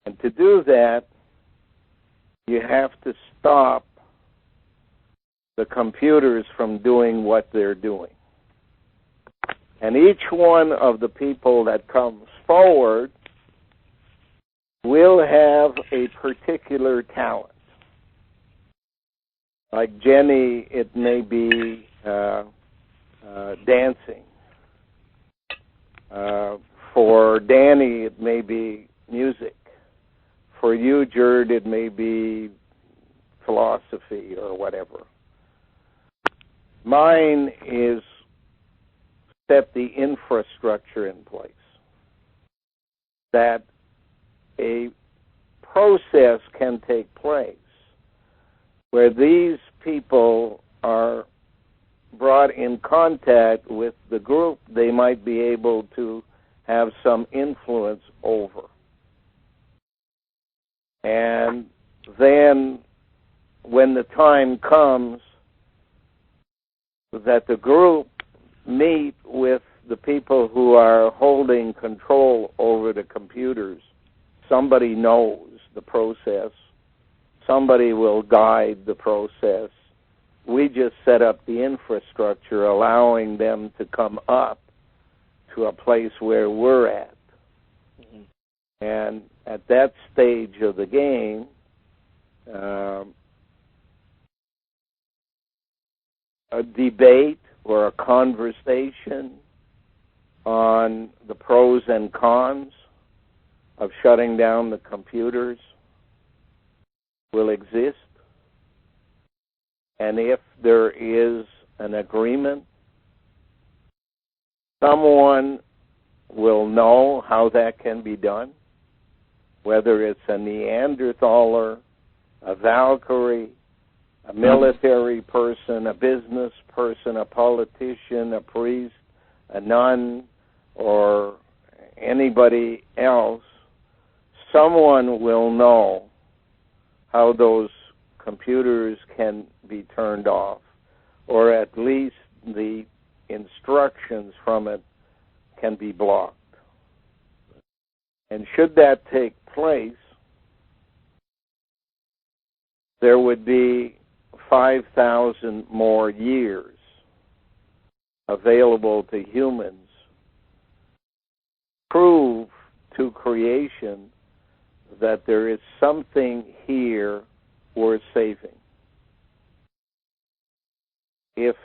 And to do that, you have to stop the computers from doing what they're doing. And each one of the people that comes forward will have a particular talent. Like Jenny, it may be dancing. For Danny, it may be music. For you, Gerd, it may be philosophy or whatever. Mine is set the infrastructure in place, that a process can take place where these people are brought in contact with the group they might be able to have some influence over. And then when the time comes that the group meet with the people who are holding control over the computers, somebody knows the process. Somebody will guide the process. We just set up the infrastructure, allowing them to come up to a place where we're at. Mm-hmm. And at that stage of the game, a debate or a conversation on the pros and cons of shutting down the computers will exist. And if there is an agreement, someone will know how that can be done, whether it's a Neanderthaler, a Valkyrie, a military person, a business person, a politician, a priest, a nun, or anybody else. Someone will know how those computers can be turned off, or at least the instructions from it can be blocked. And should that take place, there would be 5,000 more years available to humans, prove to creation that there is something here worth saving. If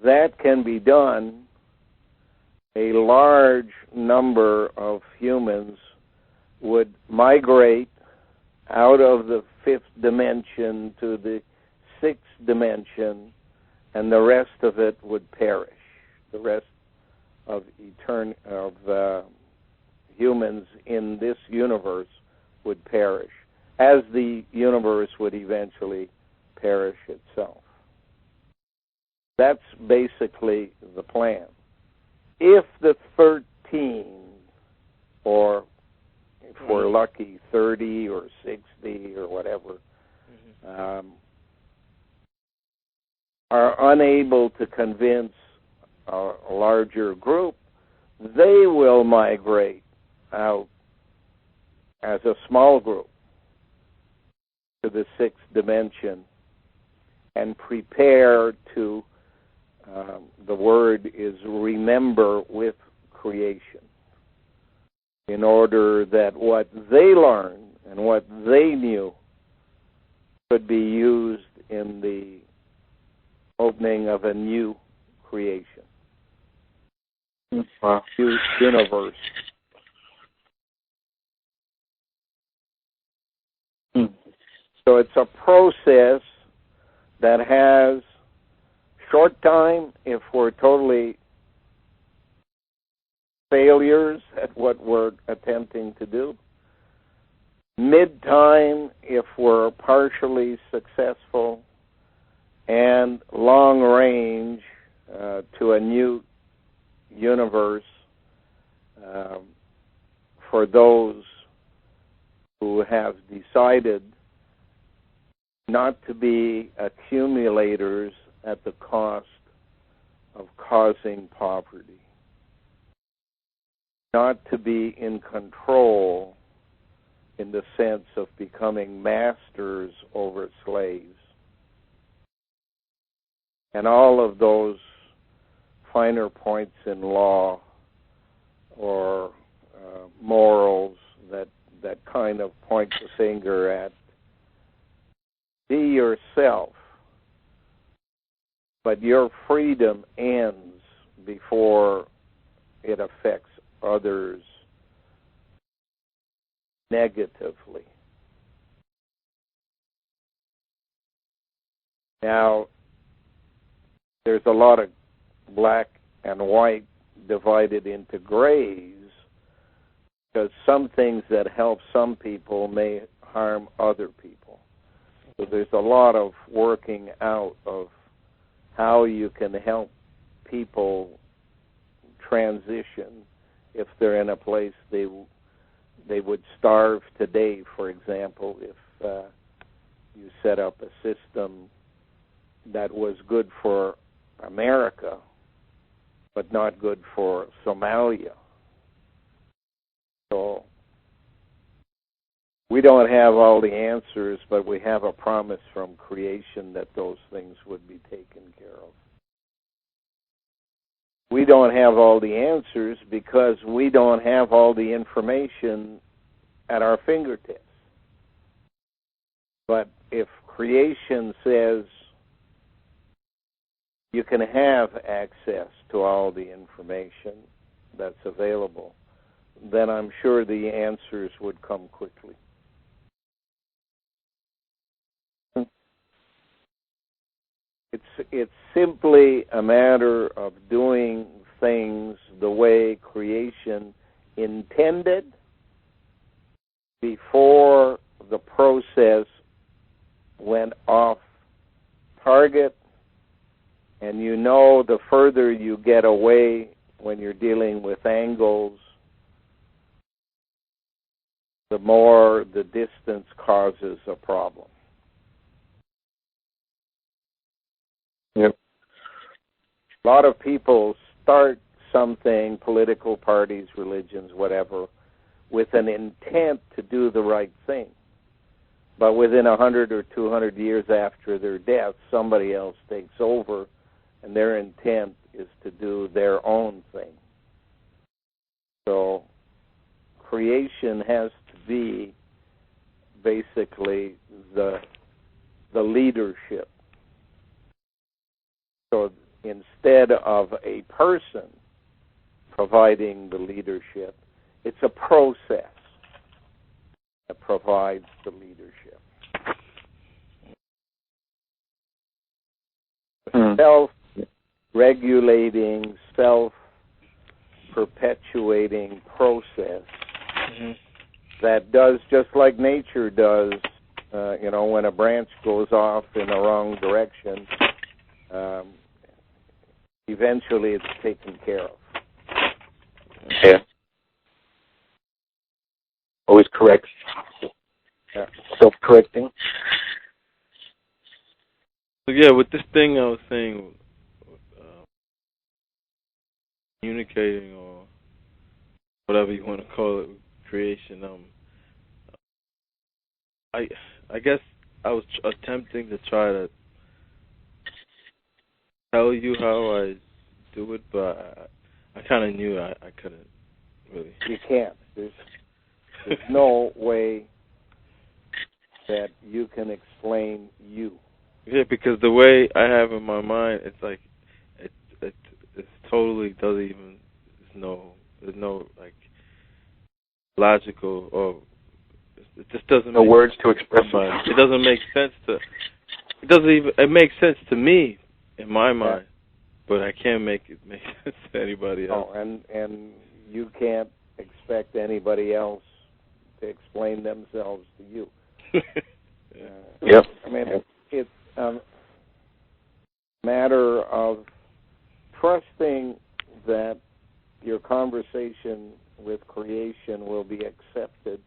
that can be done, a large number of humans would migrate out of the fifth dimension to the sixth dimension, and the rest of it would perish. The rest of humans in this universe would perish, as the universe would eventually perish itself. That's basically the plan. If the 13, or if we're lucky, 30 or 60 or whatever, are unable to convince a larger group, they will migrate out as a small group. to the sixth dimension and prepare to, the word is remember with creation, in order that what they learned and what they knew could be used in the opening of a new creation, Wow. new universe. So it's a process that has short time if we're totally failures at what we're attempting to do, mid-time if we're partially successful, and long range to a new universe for those who have decided not to be accumulators at the cost of causing poverty, not to be in control in the sense of becoming masters over slaves, and all of those finer points in law or morals that kind of point the finger at be yourself, but your freedom ends before it affects others negatively. Now, there's a lot of black and white divided into grays, because some things that help some people may harm other people. So there's a lot of working out of how you can help people transition if they're in a place they would starve today, for example, if you set up a system that was good for America but not good for Somalia. So we don't have all the answers, but we have a promise from creation that those things would be taken care of. We don't have all the answers because we don't have all the information at our fingertips. But if creation says you can have access to all the information that's available, then I'm sure the answers would come quickly. It's simply a matter of doing things the way creation intended before the process went off target. And you know, the further you get away when you're dealing with angles, the more the distance causes a problem. Yep. A lot of people start something, political parties, religions, whatever, with an intent to do the right thing. But within 100 or 200 years after their death, somebody else takes over, and their intent is to do their own thing. So creation has to be basically the leadership. So instead of a person providing the leadership, it's a process that provides the leadership. Self-regulating, self-perpetuating process that does just like nature does. When a branch goes off in the wrong direction, eventually it's taken care of. Yeah. Always corrects. Yeah. Self-correcting. So yeah, with this thing I was saying, communicating or whatever you want to call it, creation. I guess I was attempting to try to tell you how I do it, but I kind of knew I couldn't really. You can't. There's no way that you can explain you. Yeah, because the way I have in my mind, it's like it's totally doesn't even. There's no like logical or it just doesn't. No words to express it. It doesn't make sense to. It doesn't even. It makes sense to me in my mind, but I can't make it make sense to anybody else. Oh, and you can't expect anybody else to explain themselves to you. Yep. I mean, it's a matter of trusting that your conversation with creation will be accepted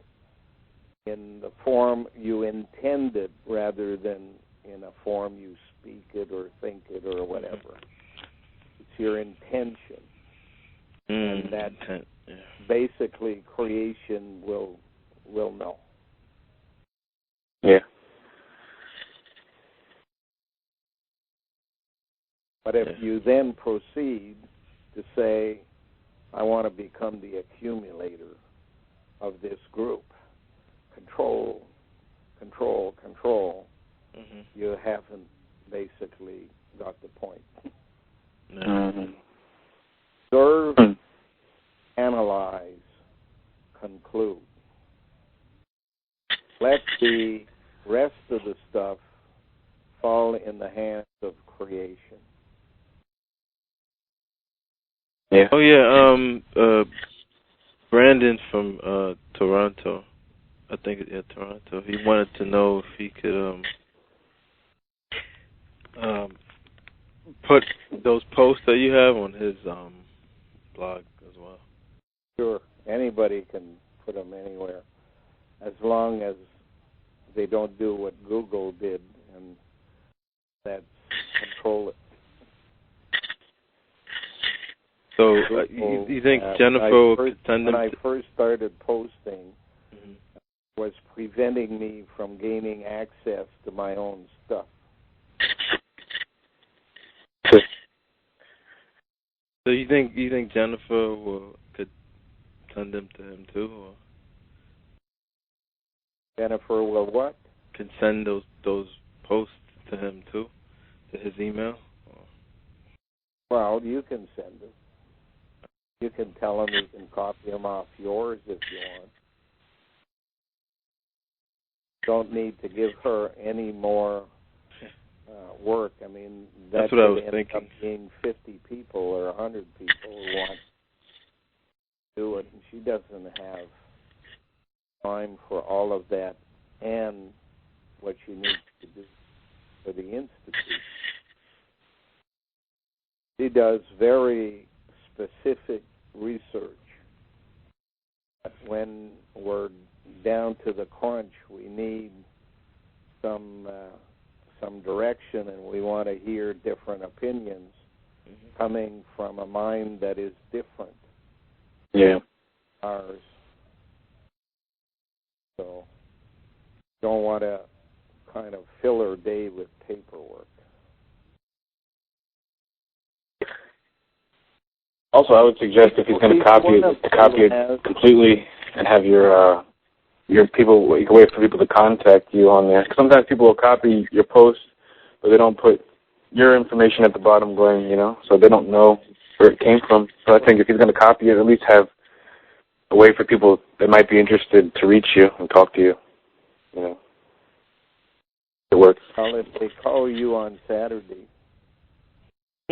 in the form you intended rather than in a form you speak it or think it or whatever. It's your intention. And that basically creation will know. Yeah. But if you then proceed to say, I want to become the accumulator of this group, control, you haven't basically got the point. Observe, analyze, conclude. Let the rest of the stuff fall in the hands of creation. Yeah. Oh yeah. Brandon from Toronto. I think Toronto. He wanted to know if he could put those posts that you have on his blog as well. Sure, anybody can put them anywhere, as long as they don't do what Google did, and that's control it. So you think Jennifer could send them? When I first started posting, was preventing me from gaining access to my own stuff. So you think Jennifer could send them to him too, or Jennifer will what? Can send those posts to him too, to his email? Well, you can send them. You can tell him you can copy them off yours if you want. Don't need to give her any more work. I mean, that's what I was end thinking. Up being 50 people or 100 people who want to do it, and she doesn't have time for all of that and what she needs to do for the Institute. She does very specific research. But when we're down to the crunch, we need some direction, and we want to hear different opinions coming from a mind that is different. Yeah. Ours. So don't want to kind of fill her day with paperwork. Also, I would suggest if he's going to copy it completely and have your people, you can wait for people to contact you on there. Because sometimes people will copy your post, but they don't put your information at the bottom going, so they don't know where it came from. So I think if he's going to copy it, at least have a way for people that might be interested to reach you and talk to you. It works. Well, if they call you on Saturday,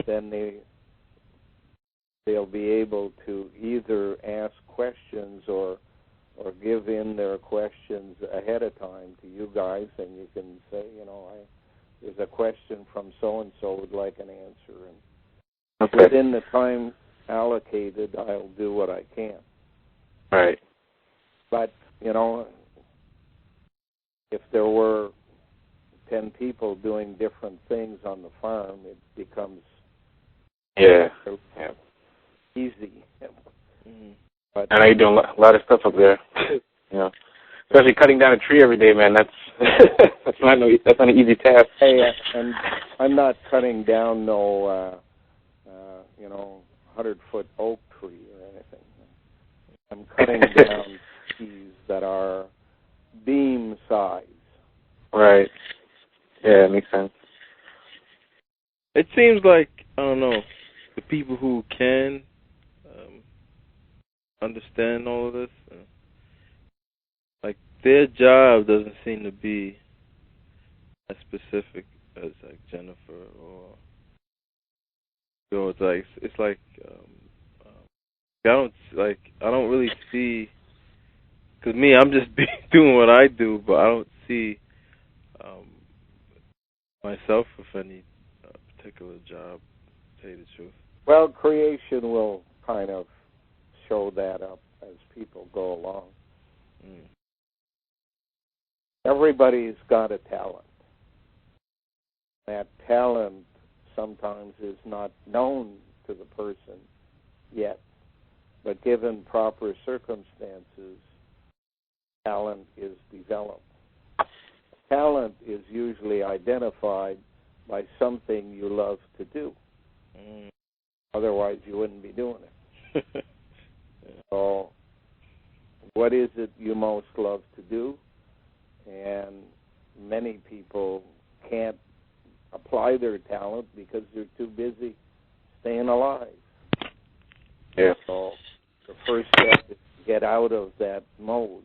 then they'll be able to either ask questions or give in their questions ahead of time to you guys, and you can say, there's a question from so-and-so would like an answer. And within the time allocated, I'll do what I can. Right. But, if there were 10 people doing different things on the farm, it becomes easy. But I know you're doing a lot of stuff up there. Especially cutting down a tree every day, man. That's not an easy task. Hey, and I'm not cutting down no 100-foot oak tree or anything. I'm cutting down trees that are beam size. Right. Yeah, it makes sense. It seems like, I don't know, the people who can understand all of this, like their job doesn't seem to be as specific as like Jennifer or it's like I don't really see, because me, I'm just doing what I do, but I don't see myself with any particular job, to tell you the truth. Well, creation will kind of show that up as people go along. Mm. Everybody's got a talent. That talent sometimes is not known to the person yet, but given proper circumstances, talent is developed. Talent is usually identified by something you love to do. Mm. Otherwise, you wouldn't be doing it. Yeah. So, what is it you most love to do? And many people can't apply their talent because they're too busy staying alive. Yeah. So, the first step is to get out of that mode.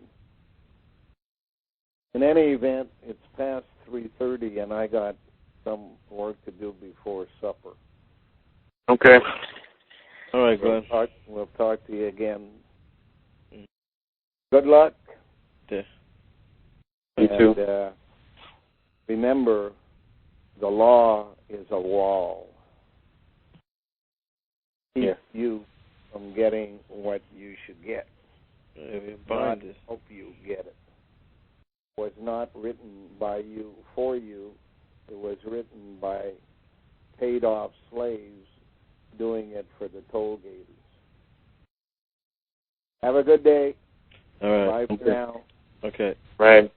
In any event, it's past 3:30, and I got some work to do before supper. Okay. All right, Glenn. We'll talk to you again. Mm. Good luck. Yeah. You And too. Remember, the law is a wall. Keep you from getting what you should get. Not hope you get it. It was not written by you for you. It was written by paid-off slaves doing it for the toll gators. Have a good day. All right. Bye for now. Okay. Right.